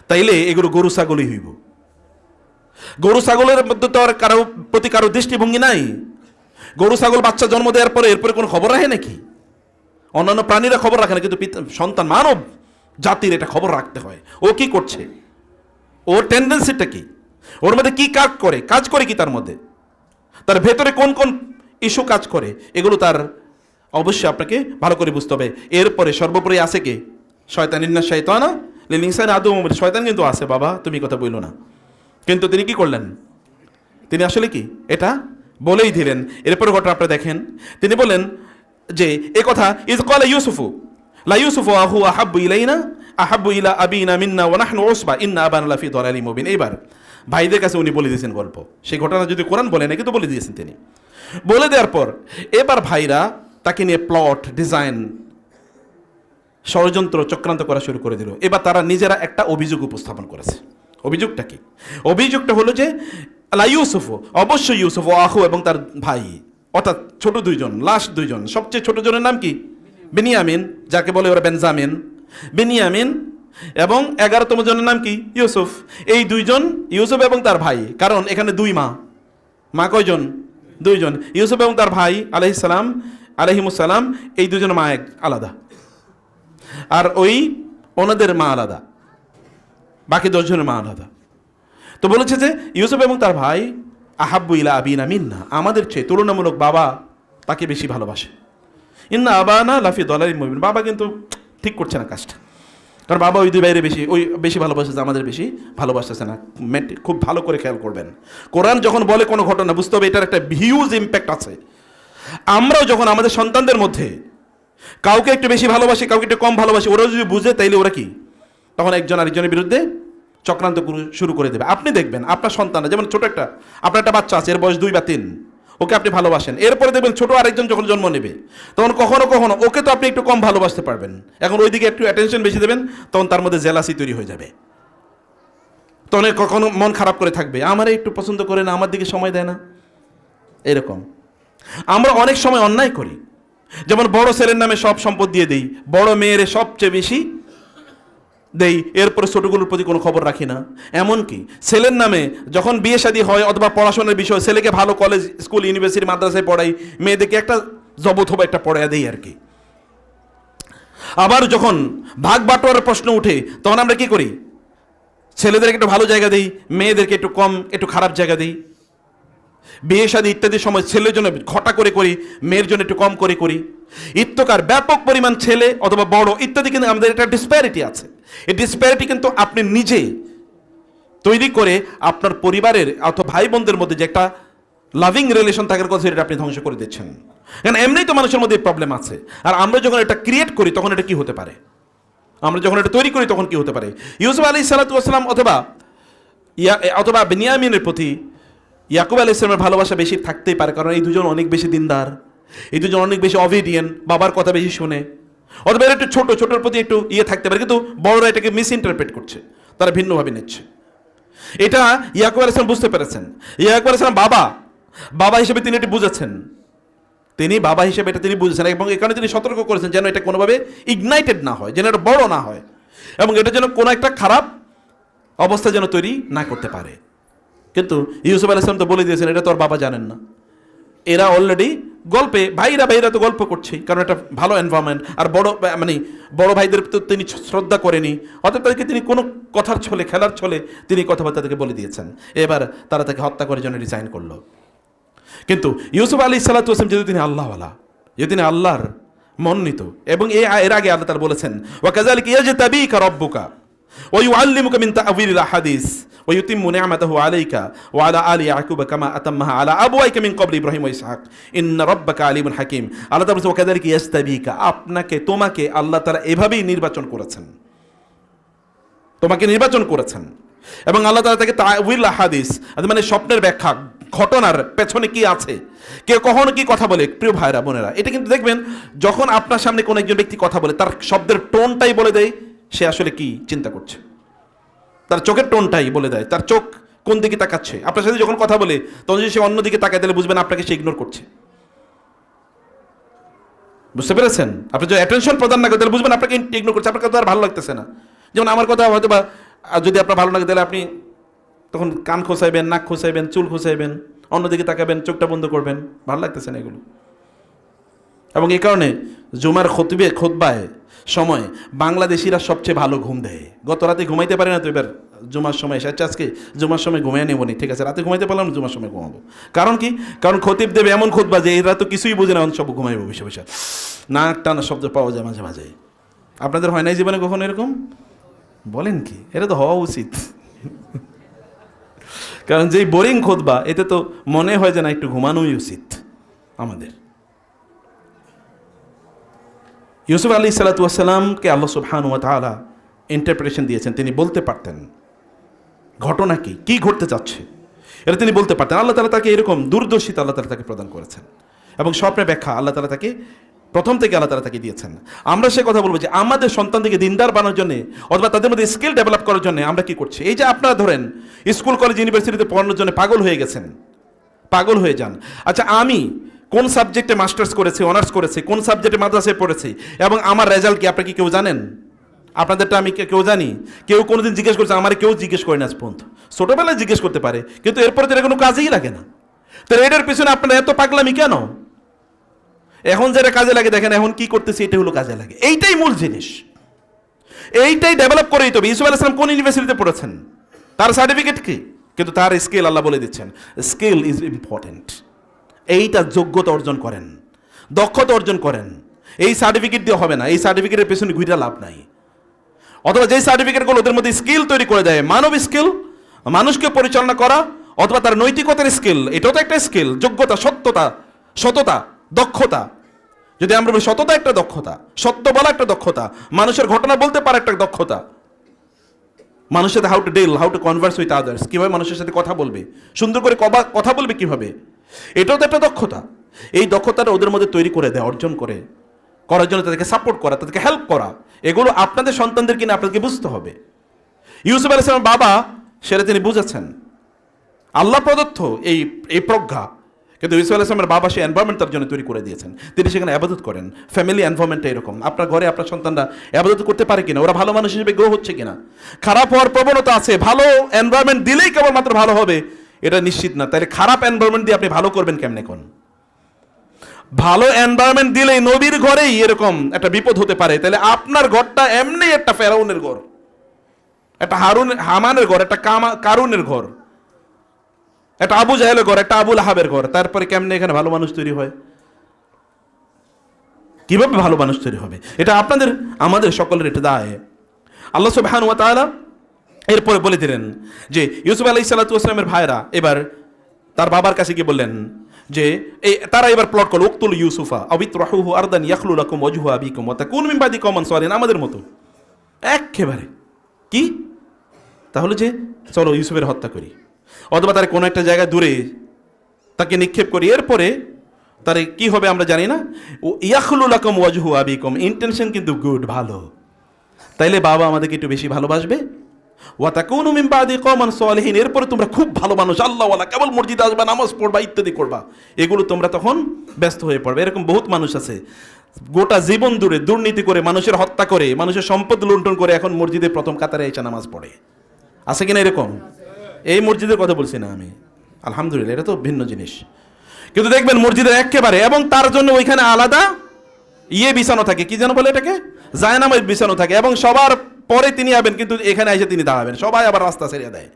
তাইলে এগুলো গরু ছাগলই হইব। গরু ছাগলের মধ্যে তো আর কারো দৃষ্টিভঙ্গি নাই। গরু ছাগল বাচ্চা জন্ম দেওয়ার পরে এরপরে কোনো খবর রাখে নাকি? অন্যান্য প্রাণীরা খবর রাখে না, কিন্তু সন্তান, মানব জাতির এটা খবর রাখতে হয়। ও কি করছে, ওর টেন্ডেন্সিটা কি, ওর মধ্যে কি কাজ করে কি তার মধ্যে, তার ভেতরে কোন কোন ইস্যু কাজ করে, এগুলো তার অবশ্যই আপনাকে ভালো করে বুঝতে হবে। এরপরে সর্বোপরি আছে কে? শয়তান, ইন্না শাইতানা লিল ইনসানি আদুউম মুবিন। শয়তান কিন্তু আছে বাবা, তুমি কথা বইলো না। কিন্তু তিনি কি করলেন? তিনি আসলে কি এটা বলেই দিলেন। এরপরে ঘটনা আপনারা দেখেন, তিনি বলেন যে এ কথা ইজ ক্বালা ইউসুফু লা ইউসুফু আহু আহাব্বু ইলাইনা আহাব্বু ইলা আবিনা মিন্না ওয়া নাহনু উসবা ইন্না আবানা লাফি দালালিম মুবিন। এইবার ভাইদের কাছে উনি বলে দিয়েছেন গল্প। সেই ঘটনা যদি কোরআন বলে না, কিন্তু বলে দিয়েছেন তিনি। বলে দেওয়ার পর এবার ভাইরা তাকে নিয়ে প্লট ডিজাইন, ষড়যন্ত্র, চক্রান্ত করা শুরু করে দিল। এবার তারা নিজেরা একটা অভিযোগ উপস্থাপন করেছে। অভিযোগটা কি? অভিযোগটা হলো যে লা ইউসুফ, অবশ্যই ইউসুফ ও আহু এবং তার ভাই, অর্থাৎ ছোট দুইজন, লাস্ট দুইজন, সবচেয়ে ছোট জনের নাম কি? বেনিয়ামিন, যাকে বলে ওরা বেনজামিন। বেনিয়ামিন এবং 11তম জনের নাম কি? ইউসুফ। এই দুইজন, ইউসুফ এবং তার ভাই, কারণ এখানে দুই মা কয়জন? দুইজন। ইউসুফ এবং তার ভাই আলাইহিমুসসালাম, এই দুজনের মা এক আলাদা, আর ওনাদের মা আলাদা, বাকি 10 জনের মা আলাদা। তো বলেছে যে ইউসুফ এবং তার ভাই আহাব্বু ইলা আবিনা মিন্না, আমাদের চেয়ে তুলনামূলক বাবা তাকে বেশি ভালোবাসে। ইন্না আবানা লাফি দালালিম মুবিন, বাবা কিন্তু ঠিক করছে না কাজটা, কারণ বাবা ওই দুই বাইরে বেশি ভালোবাসেছে, আমাদের বেশি ভালোবাসতেছে না। খুব ভালো করে খেয়াল করবেন, কোরআন যখন বলে কোনো ঘটনা, বুঝতে হবে এটার একটা হিউজ ইম্প্যাক্ট আছে। আমরাও যখন আমাদের সন্তানদের মধ্যে কাউকে একটু বেশি ভালোবাসি, কাউকে একটু কম ভালোবাসি, ওরা যদি বুঝে, তাইলে ওরা কি তখন একজন আরেকজনের বিরুদ্ধে চক্রান্ত শুরু করে দেবে। আপনি দেখবেন আপনার সন্তানরা, যেমন ছোট আপনার একটা বাচ্চা আছে, এর বয়স 2 বা 3, ওকে আপনি ভালোবাসেন, এরপরে দেখবেন ছোট আরেকজন যখন জন্ম নেবে, তখন কখনো কখনো ওকে তো আপনি একটু কম ভালোবাসতে পারবেন, এখন ওইদিকে একটু অ্যাটেনশন বেশি দেবেন, তখন তার মধ্যে জেলাসি তৈরি হয়ে যাবে, তখন কখনো মন খারাপ করে থাকবে, আমারে একটু পছন্দ করে না, আমার দিকে সময় দেয় না। এরকম আমরা অনেক সময় অন্যায় করি, যেমন বড় ছেলের নামে সব সম্পদ দিয়ে দেই, বড় মেয়ের সবচেয়ে বেশি দেই, এরপরে ছোটগুলোর প্রতি কোনো খবর রাখি না। এমনকি ছেলের নামে যখন বিয়ে শাদী হয় অথবা পড়াশোনার বিষয়, ছেলেকে ভালো কলেজ, স্কুল, ইউনিভার্সিটি, মাদ্রাসায় পড়াই, মেয়েদেরকে একটা জবথবা একটা পড়াইয়া দেই আর কি। আবার যখন ভাগ বাটোয়ারের প্রশ্ন উঠে, তখন আমরা কি করি? ছেলেদেরকে একটু ভালো জায়গা দিই, মেয়েদেরকে একটু কম, একটু খারাপ জায়গা দিই। বিয়ে শাদী ইত্যাদির সময় ছেলের জন্য ঘটা করে করি, মেয়ের জন্য একটু কম করে করি। ইত্তকার ব্যাপক পরিমাণ ছেলে অথবা বড় ইত্যাদি, কিন্তু আমাদের একটা ডিসপ্যারিটি আছে। এই ডিসপ্যারিটি কিন্তু আপনি নিজে তৈরি করে আপনার পরিবারের অথবা ভাই বোনদের মধ্যে যে একটা লাভিং রিলেশন থাকার কথা, সেটা আপনি ধ্বংস করে দিচ্ছেন। কারণ এমনিই তো মানুষের মধ্যে প্রবলেম আছে, আর আমরা যখন এটা ক্রিয়েট করি তখন এটা কি হতে পারে? আমরা যখন এটা তৈরি করি তখন কি হতে পারে? ইউসুফ আলাইহিস সালাতু ওয়াস সালাম অথবা বেনিয়ামিনের প্রতি ইয়াকুব আলাইহিস সালামের ভালোবাসা বেশি থাকতেই পারে, কারণ এই দুজন অনেক বেশি দিনদার, এই দুজন অনেক বেশি অবিডিয়েন্ট, বাবার কথা বেশি শুনে। অথবা এরা একটু ছোটোর প্রতি একটু থাকতে পারে, কিন্তু বড়রা এটাকে মিস ইন্টারপ্রেট করছে, তারা ভিন্নভাবে নিচ্ছে। এটা ইয়াকুব আলাইহিস সালাম বুঝতে পেরেছেন। ইয়াকুব আলাইহিস সালাম বাবা হিসেবে তিনি এটি বুঝেছেন, তিনি বাবা হিসেবে এটা তিনি বুঝেছেন, এবং এখানে তিনি সতর্ক করেছেন যেন এটা কোনোভাবে ইগনাইটেড না হয়, যেন এটা বড় না হয়, এবং এটা যেন কোনো একটা খারাপ অবস্থা যেন তৈরি না করতে পারে। কিন্তু ইউসুফ আলাইহিস সালাম তো বলে দিয়েছেন এটা তো ওর বাবা জানেন না। এরা অলরেডি গল্পে ভাইরা তো গল্প করছেই, কারণ এটা ভালো এনভায়রনমেন্ট, আর বড় ভাইদের তো তিনি শ্রদ্ধা করেনি, অর্থাৎ তাদেরকে তিনি কোনো কথার ছলে, খেলার ছলে তিনি কথাবার্তা তাদেরকে বলে দিয়েছেন। এবার তারা তাকে হত্যা করার জন্য ডিজাইন করলো। কিন্তু ইউসুফ আলাইহিস সালাতু ওয়াস সালাম যেহেতু তিনি আল্লাহওয়ালা, যেহেতু তিনি আল্লাহর মনোনীত, এবং এর আগে আল্লাহ তাআলা বলেছেন ওয়া কাযালিকা ইয়াজতাবিকা রাব্বুকা ওয়া ইউআল্লিমুকা মিন তা'ওয়িলিল আহাদিস ওয়া ইউতিম্মু নি'মাতাহু আলাইকা ওয়া আলা আলি ইয়াকুবা কামা আতাম্মাহা আলা আবওয়াইকা মিন ক্বাবলি ইব্রাহিম ওয়া ইসহাক ইন্না রাব্বাকা আলিমুন হাকীম। আল্লাহ তাআলা বলেছেন ওয়া কাযালিকা ইয়াজতাবিকা, তোমাকে আল্লাহ তাআলা এভাবেই নির্বাচন করেছেন, তোমাকে নির্বাচন করেছেন। এবং আল্লাহ তাআলা তাকে তা'ওয়িল আহাদিস, মানে স্বপ্নের ব্যাখ্যা, ঘটনার পেছনে কি আছে, কে কখনো কি কথা বলে। প্রিয় ভাইরা বোনেরা, এটা কিন্তু দেখবেন যখন আপনার সামনে কোনো একজন ব্যক্তি কথা বলে, তার শব্দের টোনটাই বলে দেয় সে আসলে কি চিন্তা করছে, তার চোখের টোনটাই বলে দেয় তার চোখ কোন দিকে তাকাচ্ছে। আপনার সাথে যখন কথা বলে, তখন যদি সে অন্যদিকে তাকায়, তাহলে বুঝবেন আপনাকে সে ইগনোর করছে। বুঝতে পেরেছেন? আপনি যদি অ্যাটেনশন প্রদান না করেন, তাহলে বুঝবেন আপনাকে ইগনোর করছে, আপনার কথা আর ভালো লাগতেছে না। যেমন আমার কথা হয়তো বা যদি আপনার ভালো লাগে, তাহলে আপনি তখন কান খোঁচাইবেন, নাক খোঁচাইবেন, চুল খোঁচাইবেন, অন্যদিকে তাকাবেন, চোখটা বন্ধ করবেন, ভালো লাগতেছে না এগুলো। এবং এই কারণে জুমার খুতবায় সময় বাংলাদেশিরা সবচেয়ে ভালো ঘুম দেয়। গত রাতে ঘুমাইতে পারে না তো, এবার জুমার সময় এসে আচ্ছা আজকে জুমার সময় ঘুমিয়ে নেবো নি, ঠিক আছে রাতে ঘুমাইতে পারলাম না, জুমার সময় ঘুমাবো। কারণ কি? কারণ খতিব দেবে এমন খুতবা যে এরা তো কিছুই বুঝে না, সব ঘুমাইবো বসে বসে, নাক টানা শব্দ পাওয়া যায় মাঝে মাঝে। আপনাদের হয় নাই জীবনে কখনো এরকম? বলেন কি, এটা তো হওয়া উচিত। কারণ যেই বোরিং খুতবা, এতে তো মনে হয় যে না একটু ঘুমানোই উচিত আমাদের। ইউসুফ আলী সাল্লাতুয়াসাল্লামকে আল্লাহ সুবহানাহু ওয়া তাআলা ইন্টারপ্রিটেশন দিয়েছেন। তিনি বলতে পারতেন ঘটনা কি ঘটতে যাচ্ছে, এটা তিনি বলতে পারতেন। আল্লাহ তাআলা তাকে এরকম দূরদর্শিতা আল্লাহ তাআলা তাকে প্রদান করেছেন, এবং স্বপ্নের ব্যাখ্যা আল্লাহ তাআলা তাকে প্রথম থেকে আল্লাহ তাআলা তাকে দিয়েছেন। আমরা সে কথা বলবো যে আমাদের সন্তানদেরকে দিনদার বানানোর জন্য অথবা তাদের মধ্যে স্কিল ডেভেলপ করার জন্য আমরা কি করছি। এই যে আপনারা ধরেন স্কুল কলেজ ইউনিভার্সিটিতে পড়ানোর জন্য পাগল হয়ে গেছেন, পাগল হয়ে যান। আচ্ছা, আমি কোন সাবজেক্টে মাস্টার্স করেছি, অনার্স করেছি, কোন সাবজেক্টে মাদ্রাসায় পড়েছি, এবং আমার রেজাল্ট কি, আপনারা কি কেউ জানেন? আপনাদেরটা আমি কেউ জানি? কেউ কোনোদিন জিজ্ঞেস করছে? আমার কেউ জিজ্ঞেস করে না আজ পর্যন্ত। ছোটবেলায় জিজ্ঞেস করতে পারে, কিন্তু এরপরে তো কোনো কাজেই লাগে না। তো এটার পিছনে আপনারা এত পাগলামি কেন? এখন যেটা কাজে লাগে দেখেন, এখন কি করতেছি, এটা হলো কাজে লাগে। এইটাই মূল জিনিস, এইটাই ডেভেলপ করেই তবে। ইউসুফ আলাইহিস সালাম কোন ইউনিভার্সিটিতে পড়েছেন, তার সার্টিফিকেট কি, কিন্তু তার স্কিল আল্লাহ বলে দিচ্ছেন, স্কিল ইজ ইম্পর্টেন্ট। এইটা যোগ্যতা অর্জন করেন, দক্ষতা অর্জন করেন। এই সার্টিফিকেট দিয়ে হবে না, এই সার্টিফিকেটের পেছনে ঘুরে লাভ নাই। অথবা যে সার্টিফিকেটগুলো ওদের মধ্যে স্কিল তৈরি করে দেয়, মানব স্কিল, মানুষকে পরিচালনা করা, অথবা তার নৈতিকতার স্কিল, এটাও তো একটা স্কিল। যোগ্যতা, সততা, দক্ষতা। যদি আমরা বলি সততা একটা দক্ষতা, সত্য বলা একটা দক্ষতা, মানুষের ঘটনা বলতে পারা একটা দক্ষতা, মানুষের সাথে how to deal, how to converse with others, কিভাবে মানুষের সাথে কথা বলবে, সুন্দর করে কথা বলবে কিভাবে, এটাও তো একটা দক্ষতা। এই দক্ষতাটা ওদের মধ্যে তৈরি করে দেয়, অর্জন করার জন্য তাদেরকে সাপোর্ট করা, তাদেরকে হেল্প করা, এগুলো আপনাদের সন্তানদের কিনা আপনাদেরকে বুঝতে হবে। ইউসুফ আলাইহিস সালামের বাবা সেটা তিনি বুঝেছেন, আল্লাহ প্রদত্ত এই প্রজ্ঞা, কিন্তু ইউসুফ আলাইহিস সালামের বাবা সেই এনভায়রনমেন্ট তার জন্য তৈরি করে দিয়েছেন। তিনি সেখানে ইবাদত করেন। ফ্যামিলি এনভায়রনমেন্টটা এরকম। আপনার ঘরে আপনার সন্তানরা ইবাদত করতে পারে কিনা, ওরা ভালো মানুষ হিসেবে গ্রো হচ্ছে কিনা, খারাপ হওয়ার প্রবণতা আছে। ভালো এনভায়রনমেন্ট দিলেই কেবলমাত্র ভালো হবে এটা নিশ্চিত না। তাহলে খারাপ এনভায়রনমেন্ট দিয়ে আপনি ভালো করবেন কেমনে? কোন ভালো এনভায়রনমেন্ট দিলেই নবীর ঘরেই এরকম একটা বিপদ হতে পারে, তাহলে আপনার ঘরটা এমনি একটা ফেরাউনের ঘর, একটা হামানের ঘর, একটা কারুনের ঘর, একটা আবু জাহেলের ঘর, একটা আবুল আহাবের ঘর। তারপরে কেমনে এখানে ভালো মানুষ তৈরি হয়? কিভাবে ভালো মানুষ তৈরি হবে? এটা আমাদের সকলের এটা দায়। আল্লাহ সুবহানাহু ওয়া তাআলা এরপরে বলে দিলেন যে ইউসুফ আলাইহিস সালাতু ওয়াস সালামের ভাইরা এবার তার বাবার কাছে গিয়ে বললেন যে তারা এবার প্লট করলো, উকতুল ইউসুফা আও ইতরাহুহু আরদান ইয়াখলু লাকুম ওয়াজহু আবিকুম ওয়া তাকুনু মিন বাদি কওমান সালিহিন। আমাদের মতো একেবারে কি, তাহলে যে চলো ইউসুফের হত্যা করি, অথবা তার কোনো একটা জায়গায় দূরে তাকে নিক্ষেপ করি, এরপরে তার কি হবে আমরা জানি না। ও ইয়াখলু লাকুম ওয়াজহু আবিকুম, ইন্টেনশন কিন্তু গুড, ভালো, তাইলে বাবা আমাদেরকে একটু বেশি ভালোবাসবে। ওয়া তাকুনু মিন বাদি কওমান সালিহিন, এরপরে তোমরা খুব ভালো মানুষ, আল্লাহওয়ালা, কেবল মসজিদে আসবা, নামাজ পড়বা, ইত্যাদি করবা, এগুলো তোমরা তখন ব্যস্ত হয়ে পড়বে। এরকম বহুত মানুষ আছে গোটা জীবন জুড়ে দুর্নীতি করে, মানুষের হত্যা করে, মানুষের সম্পদ লুণ্ঠন করে এখন মসজিদের প্রথম কাতারে এসে নামাজ পড়ে। আছে কিনা এরকম? এই মসজিদের কথা বলছি না আমি, আলহামদুলিল্লাহ, এটা তো ভিন্ন জিনিস। কিন্তু দেখবেন মসজিদের একেবারে, এবং তার জন্য ওইখানে আলাদা বিছানো থাকে, কি যেন বলে এটাকে, জায়নামাজ বিছানো থাকে, এবং সবার পরে তিনি যাবেন, কিন্তু এখানে এসে তিনি দাঁড়াবেন, সবাই আবার রাস্তা ছেড়ে দেয়।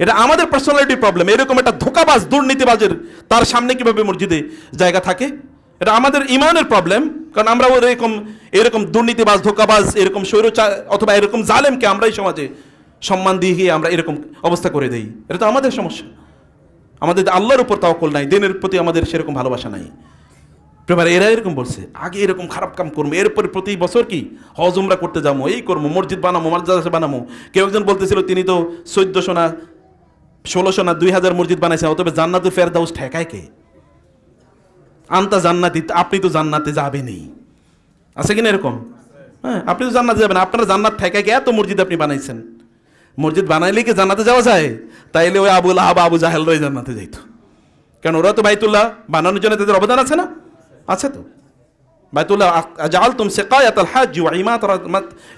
এটা আমাদের পার্সোনালিটি প্রবলেম। এরকম একটা ধোঁকাবাজ দুর্নীতিবাজের তার সামনে কিভাবে মসজিদে জায়গা থাকে? এটা আমাদের ইমানের প্রবলেম। কারণ আমরা এরকম দুর্নীতিবাজ, ধোঁকাবাজ, এরকম স্বৈরাচার অথবা এরকম জালেমকে আমরা এই সমাজে সম্মান দিয়ে আমরা এরকম অবস্থা করে দেই। এটা তো আমাদের সমস্যা। আমাদের আল্লাহর উপর তাওয়াক্কুল নাই, দিনের প্রতি আমাদের সেরকম ভালোবাসা নাই। এরা এরকম বলছে, আগে এরকম খারাপ কাম করবো, এরপরে প্রতি বছর কি হজ উমরা করতে যাবো, এই করবো, মসজিদ বানাবো, মাদ্রাসা বানাবো। কেউ একজন বলতেছিল তিনি তো 1400 না 1600 না 2000 মসজিদ বানাইছেন, অতএব জান্নাতুল ফেরদাউস ঠেকায় কে? আনতা জান্নাতি, আপনি তো জান্নাতে যাবেনই। আছে কিনা এরকম? হ্যাঁ, আপনি তো জান্নাতে যাবেন, আপনার জান্নাত ঠেকায় কে? এত মসজিদ আপনি বানাইছেন। মসজিদ বানাইলে কি জান্নাতে যাওয়া যায়? তাইলে ওই আবুল আহাব, আবু জাহেল রয়ে জান্নাতে যাইতো। কেন? ওরা তো বাইতুল্লাহ বানানোর জন্য তাদের অবদান আছে না? আছে তো। বাইতুল্লাহ আজআলতুম সিকায়াতাল হাজ্জ ওয়া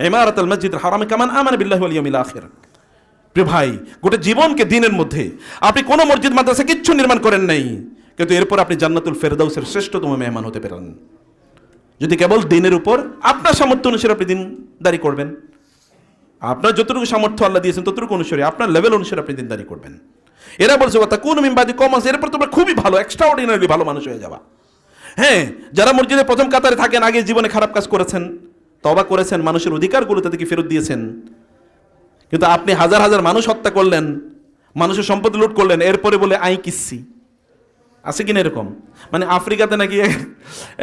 ইমারাতাল মসজিদিল হারাম কামান আমানা বিল্লাহি ওয়াল ইয়াউমিল আখির। প্রিয় ভাই, গোটা জীবনকে দিনের মধ্যে আপনি কোনো মসজিদ মাদ্রাসা কিচ্ছু নির্মাণ করেন নাই, কিন্তু এরপর আপনি জান্নাতুল ফেরদাউসের শ্রেষ্ঠতম মেহমান হতে পারেন। যদি কেবল দিনের উপর আপনার সামর্থ্য অনুসারে আপনি দিনদারি করবেন, আপনার যতটুকু সামর্থ্য আল্লাহ দিয়েছেন ততটুকু অনুসারে আপনার লেভেল অনুসারে আপনি দিনদারি করবেন। এরা বলছে কথা কোন মিমবাদি কমাস, এরপর তোমরা খুবই ভালো, এক্সট্রা অর্ডিনারি ভালো মানুষ হয়ে যাবা। হ্যাঁ, যারা মসজিদে প্রথম কাতারে থাকেন, আগে জীবনে খারাপ কাজ করেছেন, তওবা করেছেন, মানুষের অধিকারগুলো তাদেরকে ফেরত দিয়েছেন, কিন্তু আপনি হাজার হাজার মানুষ হত্যা করলেন, মানুষের সম্পদ লুট করলেন, এরপরে বলে আই কিচ্ছি। আছে কিনা এরকম? মানে আফ্রিকাতে নাকি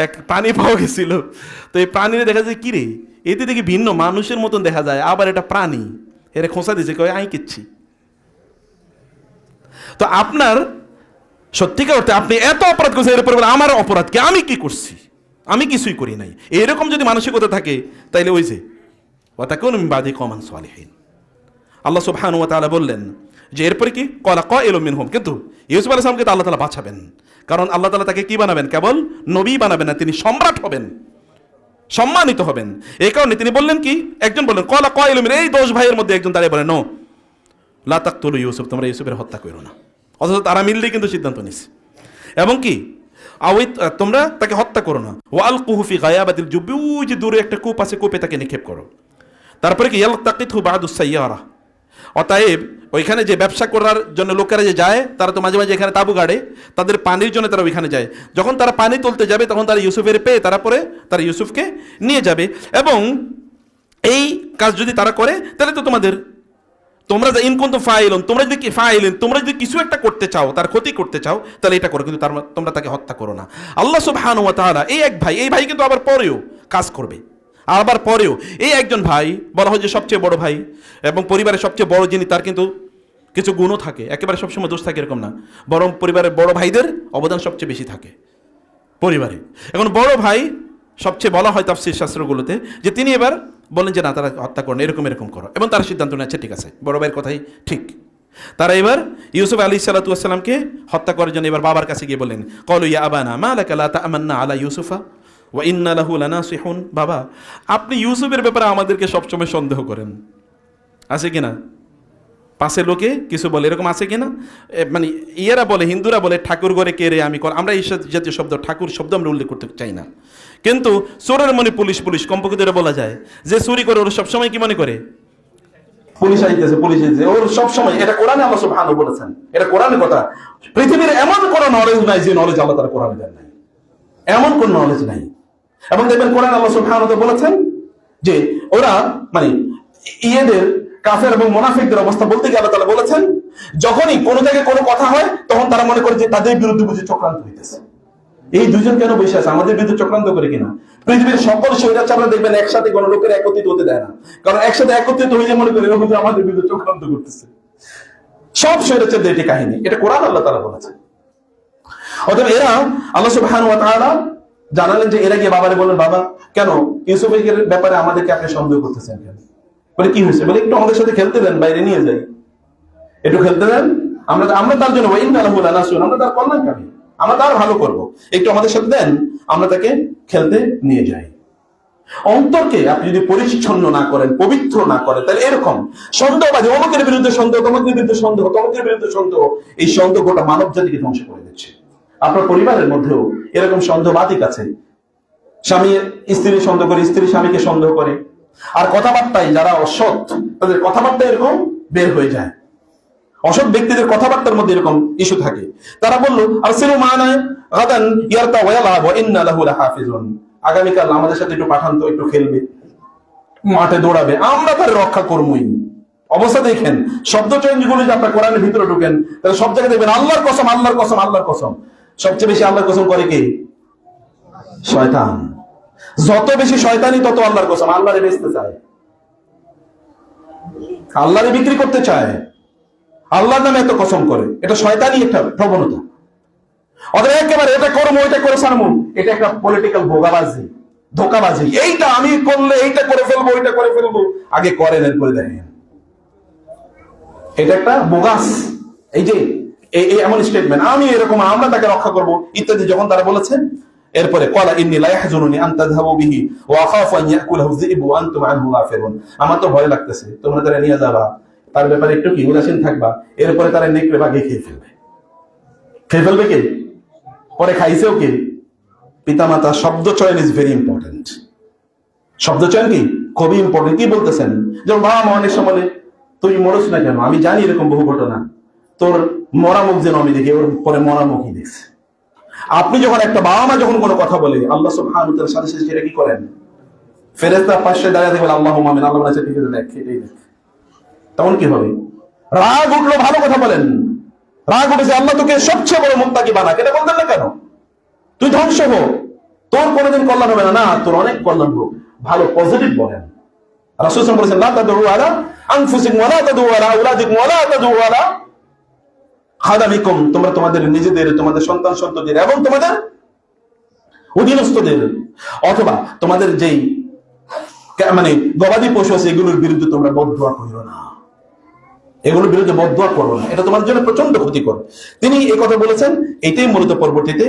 এক প্রাণী পাওয়া গেছিল, তো এই প্রাণীরা দেখা যায় কিরে এতে দেখি ভিন্ন মানুষের মতন দেখা যায়, আবার এটা প্রাণী, এরা খোঁচা দিয়েছে কয় আই কিচ্ছি। তো আপনার সত্যিকার অর্থে আপনি এত অপরাধ করছেন, এরপরে বলে আমার অপরাধ কি, আমি কি করছি, আমি কিছুই করি নাই, এরকম যদি মানসিকতা থাকে তাইলে ওই যে ওয়াতাকুনু মিন বাদি কওমান সালিহিন। আল্লাহ সুবহানাহু ওয়া তাআলা বললেন যে এরপরে কি ক্বালা কাইলুম মিনহুম, কিন্তু ইউসুফ আলাইহিস সালামকে তো আল্লাহ তাআলা বাঁচাবেন, কারণ আল্লাহ তাআলা তাকে কি বানাবেন, কেবল নবী বানাবেন না, তিনি সম্রাট হবেন, সম্মানিত হবেন। এই কারণে তিনি বললেন কি, একজন বললেন ক্বালা কাইলুম, এই 10 ভাইয়ের মধ্যে একজন দাঁড়িয়ে বলেন নো লা তাকতুলু ইউসুফ, তোমরা ইউসুফের হত্যা করো না। অথচ তারা মিললেই কিন্তু সিদ্ধান্ত নিছে, এবং কি তোমরা তাকে হত্যা করো না। ওয়ালকুহু ফি গায়াবাতিল জুব্বি, ওই যে দূরে একটা কূপ আছে, কূপে তাকে নিক্ষেপ করো। তারপরে কি ইয়ালতাকিতহু বাদুস সাইয়ারা, অতএব ওইখানে যে ব্যবসা করার জন্য লোকেরা যে যায়, তারা তো মাঝে মাঝে এখানে তাবু গাড়ে, তাদের পানির জন্য তারা ওইখানে যায়। যখন তারা পানি তুলতে যাবে তখন তারা ইউসুফের পেয়ে তারপরে তারা ইউসুফকে নিয়ে যাবে। এবং এই কাজ যদি তারা করে তাহলে তো তোমরা যে ইনকুন্ত ফাইলন, তোমরা যদি কিছু একটা করতে চাও, তার ক্ষতি করতে চাও, তাহলে এটা করো, কিন্তু তোমরা তাকে হত্যা করো না। আল্লাহ সুবহানাহু ওয়া তাআলা এই এক ভাই, এই ভাই কিন্তু আবার পরেও কাজ করবে, আবার পরেও এই একজন ভাই বলা হয় যে সবচেয়ে বড় ভাই এবং পরিবারের সবচেয়ে বড় যিনি, তার কিন্তু কিছু গুণও থাকে, একেবারে সবসময় দোষ থাকে এরকম না, বরং পরিবারের বড় ভাইদের অবদান সবচেয়ে বেশি থাকে পরিবারে। এখন বড় ভাই সবচেয়ে বলা হয় তাফসীর শাস্ত্রগুলোতে যে তিনি এবার বলেন যে না, তারা হত্যা করেন, এরকম করো, এবং তারা সিদ্ধান্ত নিয়েছে ঠিক আছে, বড় ভাইয়ের কথাই ঠিক। তারা এবার ইউসুফ আলাইহিস সালাতু ওয়াস সালামকে হত্যা করার জন্য এবার বাবার কাছে গিয়ে বললেন ক্বালু ইয়া আবানা মা লাকা লা তা'মান্না আলা ইউসুফা ওয়া ইন্না লাহু লানাসিহুন, বাবা আপনি ইউসুফের ব্যাপারে আমাদেরকে সবসময় সন্দেহ করেন, আছে কিনা? পাশের লোকে কিছু বলে, এরকম আছে কিনা? মানে ইয়েরা বলে, হিন্দুরা বলে ঠাকুর ঘরে কে রে আমি কর, আমরা এই জাতীয় শব্দ ঠাকুর শব্দ আমরা উল্লেখ করতে চাই না, কিন্তু চোরের মনে পুলিশ কম্পকে বলা যায়, যে চুরি করে ওরা সবসময় কি মনে করে পুলিশ আইতেছে, ওর সবসময়, এটা কোরআনে আল্লাহ সুবহানাহু বলেছেন, এটা কোরআনের কথা। পৃথিবীর এমন কোন নলেজ নাই যে নলেজ আল্লাহ তাআলা কোরআনে দেন নাই, এমন কোন নলেজ নাই। এবং দেখবেন কোরআন আল্লাহ সুবহানাহু বলেছেন যে ওরা মানে ইয়েদের কাফের এবং মুনাফিকদের অবস্থা বলতে গিয়ে আল্লাহ তাআলা বলেছেন, যখনই কোনো জায়গায় কোনো কথা হয় তখন তারা মনে করে যে তাদের বিরুদ্ধে বুঝি চক্রান্ত হইতেছে। এই দুইজন কেন বসে আছে, আমাদের বিরুদ্ধে চক্রান্ত করে কিনা? পৃথিবীর সকল স্বৈরাচাররা দেখবেন একসাথে কোনো লোকের একত্রিত হতে দেয় না, কারণ একসাথে একত্রিত হইলে মনে করে এরকম আমাদের বিরুদ্ধে চক্রান্ত করতেছে। সব স্বৈরাচারদের এটি কাহিনী, এটা কোরআন আল্লাহ তাআলা বলেছেন। অতএব এরা আল্লাহ সুবহানাহু ওয়া তাআলা জানালেন যে এরা গিয়ে বাবারে বলেন, বাবা কেন ইউসুফের ব্যাপারে আমাদেরকে আপনি সন্দেহ করতেছেন কেন? বলে কি হয়েছে? বলে একটু আমাদের সাথে খেলতে দেন, বাইরে নিয়ে যাই, একটু খেলতে দেন, আমরা তার জন্য আমরা তার কল্যাণকামী, আমরা তার ভালো করব, একটু আমাদের সাথে দেন, আমরা তাকে খেলতে নিয়ে যাই। অন্তরকে আপনি যদি পরিচ্ছন্ন না করেন, পবিত্র না করেন, তাহলে এরকম সন্দেহবাদী, অমুকের বিরুদ্ধে সন্দেহ, তমুকের বিরুদ্ধে সন্দেহ, তমুকের বিরুদ্ধে সন্দেহ, এই সন্দেহ গোটা মানব জাতিকে ধ্বংস করে দিচ্ছে। আপনার পরিবারের মধ্যেও এরকম সন্দেহবাদী আছে, স্বামী স্ত্রী সন্দেহ করে, স্ত্রী স্বামীকে সন্দেহ করে, আর কথাবার্তায় যারা অসৎ তাদের কথাবার্তা এরকম বের হয়ে যায়, অসৎ ব্যক্তিদের কথাবার্তার মধ্যে এরকম ইস্যু থাকে। তারা বললো আরসিলু মা'না গাদান ইয়ারতা ওয়া ইয়ালআব ওয়া ইন্না লাহু লাহাফিজুন, আগামীকাল আমাদের সাথে একটু পাঠান তো, একটু খেলবে, মাঠে দৌড়াবে, আমরা তার রক্ষা করবই। অবস্থা দেখেন, শব্দ চেঞ্জগুলো যদি আপনার কোরআনের ভিতরে ঢুকেন তাহলে সব জায়গায় দেখবেন আল্লাহর কসম, আল্লাহর কসম, আল্লাহর কসম। সবচেয়ে বেশি আল্লাহর কসম করে কে? শয়তান। যত বেশি শয়তানি তত আল্লাহর কসম, আল্লাহরে বেচতে চায়, আল্লাহরে বিক্রি করতে চায়, আল্লাহর নামে এত কসম করে, এটা শয়তানি একটা প্রবণতা। অতএব একেবারে এটা করবো, ওইটা করে ছাড়বো, এটা একটা পলিটিক্যাল ভোগাবাজি, ধোকাবাজি। এইটা আমি করলে এইটা করে ফেলবো, ওইটা করে ফেলবো, আগে করেন এরপরে দেখেন, এটা একটা বোগাস। এই যে এমন স্টেটমেন্ট, আমি এরকম, আমরা তাকে রক্ষা করব ইত্যাদি যখন তারা বলেছেন, এরপরে ক্বালা ইন্নী লা ইয়াহজুনুনি আন তাযহাবু বিহি ওয়া আখাফু আন ইয়াকুলহু যিবু ওয়া আনতুম আনহু গাফিলুন, আমার তো ভয় লাগতেছে, তোমরা তারা নিয়ে যাবা, তার ব্যাপারে একটু কি উদাসীন থাকবা, এরপরে তারা নেকড়ে বাঘে খেয়ে ফেলবে। খেয়ে ফেলবে কে? পরে খাইছেও কে? পিতামাতা শব্দ চয়ন ইজ ভেরি ইম্পর্টেন্ট। শব্দ চয়ন কি খুবই ইম্পর্টেন্ট। কি বলতেছেন? যেমন বাবা মা অনেক সময় বলে, তুই মরস না কেন? আমি জানি এরকম বহু ঘটনা, তোর মরা মুখ যেন আমি দেখি, ওর পরে মরা মুখই দেখছি। আপনি যখন একটা বাবা মা যখন কোনো কথা বলে, আল্লাহ সুবহানাহু ওয়া তাআলার সাথে সাথে সেটা কি করেন? ফেরেশতা পাশে দাঁড়িয়ে থাকবে, আল্লাহুম্মা আমিন, আল্লাহ বলেছে ঠিক আছে দেখ, এটাই দেখ। তখন কি হবে? রাগ উঠলো, ভালো কথা বলেন। রাগ উঠেছে, আল্লাহ তোকে সবচেয়ে বড় মুত্তাকি বানাক, এটা বলতেন না কেন? তুই ধ্বংস হো, তোর কোনোদিন কল্যাণ হবে না। না, তোর অনেক কল্যাণ হোক, ভালো পজিটিভ বলেন। রাসূল সাল্লাল্লাহু আলাইহি ওয়াসাল্লাম বলেছেন, লা তাদউ আলা আনফুসিকুম ওয়া লা তাদউ আলা আওলাদিকুম ওয়া লা তাদউ আলা খাদামিকুম, তোমরা তোমাদের নিজেদের, তোমাদের সন্তান সন্ততির এবং তোমাদের অধীনস্থদের অথবা তোমাদের যেই মানে গবাদি পশু আছে এগুলোর বিরুদ্ধে তোমরা বদদুয়া করো না, এগুলোর বিরুদ্ধে বদদুয়া করো না, এটা তোমার জন্য প্রচন্ড ক্ষতিকর। তিনি এই কথা বলেছেন। এটাই মূলত পরবর্তীতে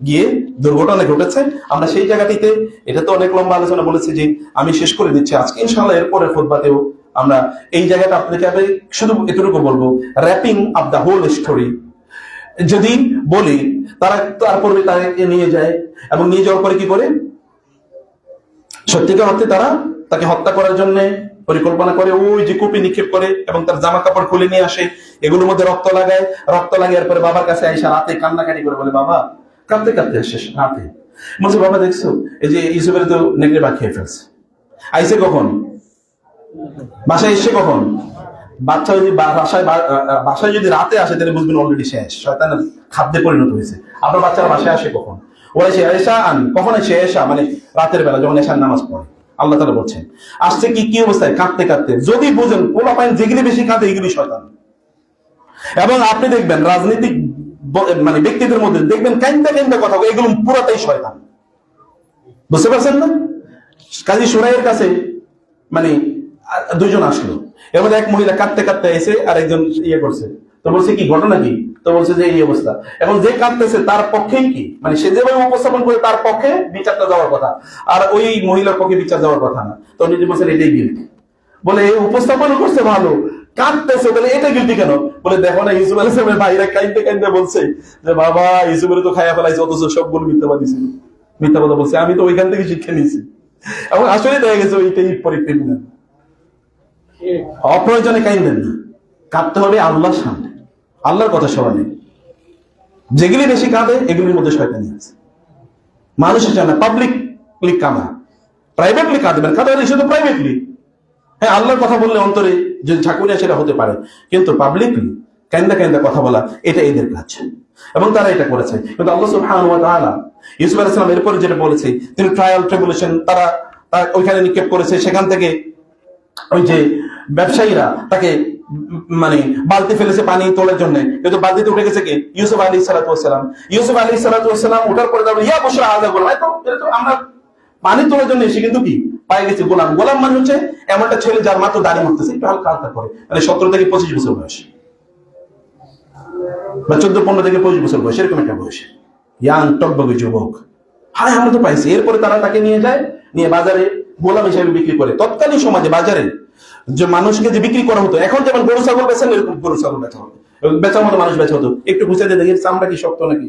গিয়ে দুর্ঘটনা ঘটেছে। আমরা সেই জায়গাটিতে, এটা তো অনেক লম্বা আলোচনা বলেছি, যে আমি শেষ করে দিচ্ছি আজকে ইনশাআল্লাহ। এরপরে খুতবাতেও আমরা এই জায়গাটা আপনাকে শুধু এতটুকু বলবো, wrapping up the whole story যদি বলি, তারা তারপরে তাকে নিয়ে যায় এবং নিয়ে যাওয়ার পরে কি করে, সত্যিকার অর্থে তারা তাকে হত্যা করার জন্য পরিকল্পনা করে, ওই যে কূপে নিক্ষেপ করে এবং তার জামা কাপড় খুলে নিয়ে আসে, এগুলোর মধ্যে রক্ত লাগায়। রক্ত লাগিয়ে পরে বাবার কাছে আইসা রাতে কান্নাকাটি করে বলে, বাবা, কাঁদতে কাঁদতে আসে রাতে, বলছে বাবা দেখছো এই যে ইউসুফের তো নেকড়ে বা খেয়ে ফেলছে। আইসে কখন? বাসায় এসে কখন? বাচ্চা যদি বাসায় যদি রাতে আসে তাহলে বুঝবেন অলরেডি শেষ, শয়তানের খাদ্যে পরিণত হয়েছে। আপনার বাচ্চারা বাসায় আসে কখন? ওরা সে এসা আন, কখন এসে এসা মানে রাতের বেলা যখন এশার নামাজ পড়ে। আল্লাহ তাআলা বলছেন আসছে কি অবস্থায়? কাঁদতে কাঁদতে। যদি বুঝেন পোলা পাইন যেগুলি বেশি কাঁদে এগুলি শয়তান। এবং আপনি দেখবেন রাজনীতিক মানে ব্যক্তিদের মধ্যে দেখবেন কাইন্দা কথা, এগুলো পুরাটাই শয়তান। বুঝতে পারছেন না? কাজী সুরাইয়ের কাছে মানে দুইজন আসলো, এর মধ্যে এক মহিলা কাঁদতে কাঁদতে এসে আর একজন ইয়ে করছে। তো বলছে কি ঘটনা কি? তো বলছে যে এই অবস্থা। এখন যে কাঁদতেছে তার পক্ষেই কি, মানে সে যেভাবে উপস্থাপন করে তার পক্ষে বিচারটা যাওয়ার কথা, আর ওই মহিলার পক্ষে বিচার যাওয়ার কথা না। তো উনি বলছেন এটাই গিল্টি। বলে উপস্থাপন করছে ভালো, কাঁদতেছে, বলে এটা গিল্টি কেন? বলে দেখো না, ইউসুফ আলাইহিস সালামের ভাইরা কাঁদতে কাঁদতে বলছে যে বাবা ইউসুফের তো খাইয়া ফেলাইছে, অথচ সবগুলো মিথ্যাবাদী ছিল, মিথ্যা কথা বলছে। আমি তো ওইখান থেকে শিক্ষা নিয়েছি। এবং আসলে দেখা গেছে ওইটাই পরিক্রিয়া না। অপ্রয়োজনে কাঁদেন না, কাঁদতে হবে আল্লাহর সামনে, আল্লাহর কথা স্মরণে। যেগুলি বেশি কাঁদে এগুলির মধ্যে শয়তানি আছে। মানুষের জানে পাবলিকলি কাঁদা, প্রাইভেটলি কাঁদবেন, কাঁদা শুধু প্রাইভেটলি। হ্যাঁ, আল্লাহর কথা বললে অন্তরে যদি ঝাঁকুনিয়া সেটা হতে পারে, কিন্তু পাবলিকলি কান্দা কথা বলা এটা এদের কাজ, এবং তারা এটা করেছে। কিন্তু আল্লাহ সুবহানাহু ওয়া তাআলা ইউসুফ আলাইহিস সালাম এরপরে যেটা বলেছে, তিনি ট্রায়াল ট্রিবুলেশন তারা ওইখানে নিক্ষেপ করেছে। সেখান থেকে ওই যে ব্যবসায়ীরা তাকে মানে বালতি ফেলেছে পানি তোলার জন্য, কিন্তু বালতিতে উঠে গেছে কি? ইউসুফ আলাইহিস সালাতু ওয়াস সালাম। ইউসুফ আলাইহিস সালাতু ওয়াস সালাম ওঠার পরে ইয়া বুশরা হাযা গোলাম, তো আমরা পানি তোলার জন্য এসে কিন্তু কি পাই গেছি গোলাম। গোলাম মানে হচ্ছে এমন একটা ছেলে যার মাত্র দাড়ি উঠতেছে, একটু হালকা হালকা করে, মানে 17 থেকে 25 বছর বয়স বা 14-15 থেকে 25 বছর বয়স, এরকম একটা বয়স, ইয়াং টকবগে যুবক। হ্যাঁ, আমরা তো পাইছি। এরপরে তারা তাকে নিয়ে যায়, নিয়ে বাজারে গোলাম হিসেবে বিক্রি করে। তৎকালীন সমাজে বাজারে যে মানুষকে যে বিক্রি করা হতো, এখন যেমন গরু ছাগল বেচেন এরকম গরু ছাগল বেচা হতো, বেচার মতো মানুষ বেচা হতো। একটু ঘুষে দিয়ে দেখি চামড়া কি শক্ত নাকি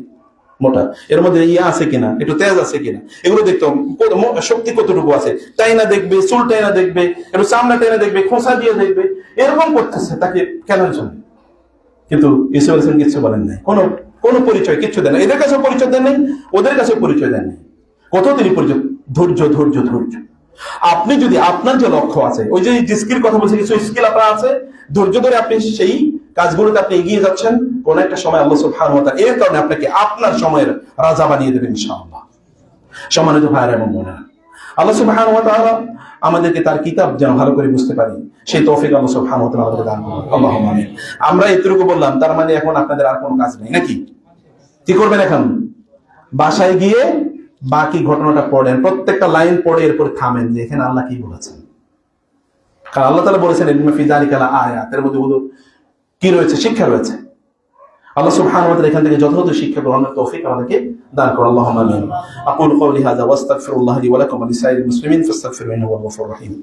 মোটা, এর মধ্যে ইয়া আছে কিনা, একটু তেজ আছে কিনা, এগুলো দেখতো। শক্তি কতটুকু আছে টাইনা দেখবে, চুল টাইনা দেখবে, একটু চামড়া টাইনা দেখবে, খোঁচা দিয়ে দেখবে, এরকম করতেছে তাকে কেনার জন্য। কিন্তু ইউসুফ আলাইহিস সালাম কিছু বলেন নাই, কোনো পরিচয় কিচ্ছু দেন না। এদের কাছে পরিচয় দেন নাই, ওদের কাছে পরিচয় দেন নাই। কত তিনি পরিচয়? ধৈর্য। আপনি যদি আপনার যে লক্ষ্য আছে, ওই যে স্কিল কথা বলছে, কিছু স্কিল আপনার আছে, ধৈর্য ধরে আপনি সেই কাজগুলোতে আপনি এগিয়ে যাচ্ছেন, কোন একটা সময় আল্লাহ সুবহানাহু ওয়া তাআলা এর কারণে আপনাকে আপনার সময়ের রাজা বানিয়ে দেবেন ইনশাআল্লাহ। সম্মানিত ভাইরা এবং বোনেরা, আল্লাহ সুবহানাহু ওয়া তাআলা আমাদেরকে তার কিতাব যেন ভালো করে বুঝতে পারি সেই তৌফিক আল্লাহ সুবহানাহু ওয়া তাআলা আমাদেরকে দান করুন। আল্লাহুম্মা আমিন। আমরা এতটুকু বললাম, তার মানে এখন আপনাদের আর কোনো কাজ নেই নাকি? কি করবেন এখন? বাসায় গিয়ে বাকি ঘটনাটা পড়েন, প্রত্যেকটা লাইন পড়ে এরপরে থামেন যে এখানে আল্লাহ কি বলেছেন। কারণ আল্লাহ তাআলা বলেছেন ইন্না ফি যালিকা লাআয়াত, এর মধ্যে কি রয়েছে? শিক্ষা রয়েছে। আল্লাহ সুবহানাহু ওয়া তাআলা এখান থেকে যথাযথ শিক্ষা গ্রহণের তৌফিক আমাদেরকে দান করুন। আল্লাহুম্মা আমিন। আকুলু কওলি হাযা ওয়াস্তাগফিরুল্লাহ লি ওয়া লাকুম ওয়া লিসাইরিল মুসলিমিন ফাস্তাগফিরুহু ইন্নাহু হুয়াল গফুরুর রহিম।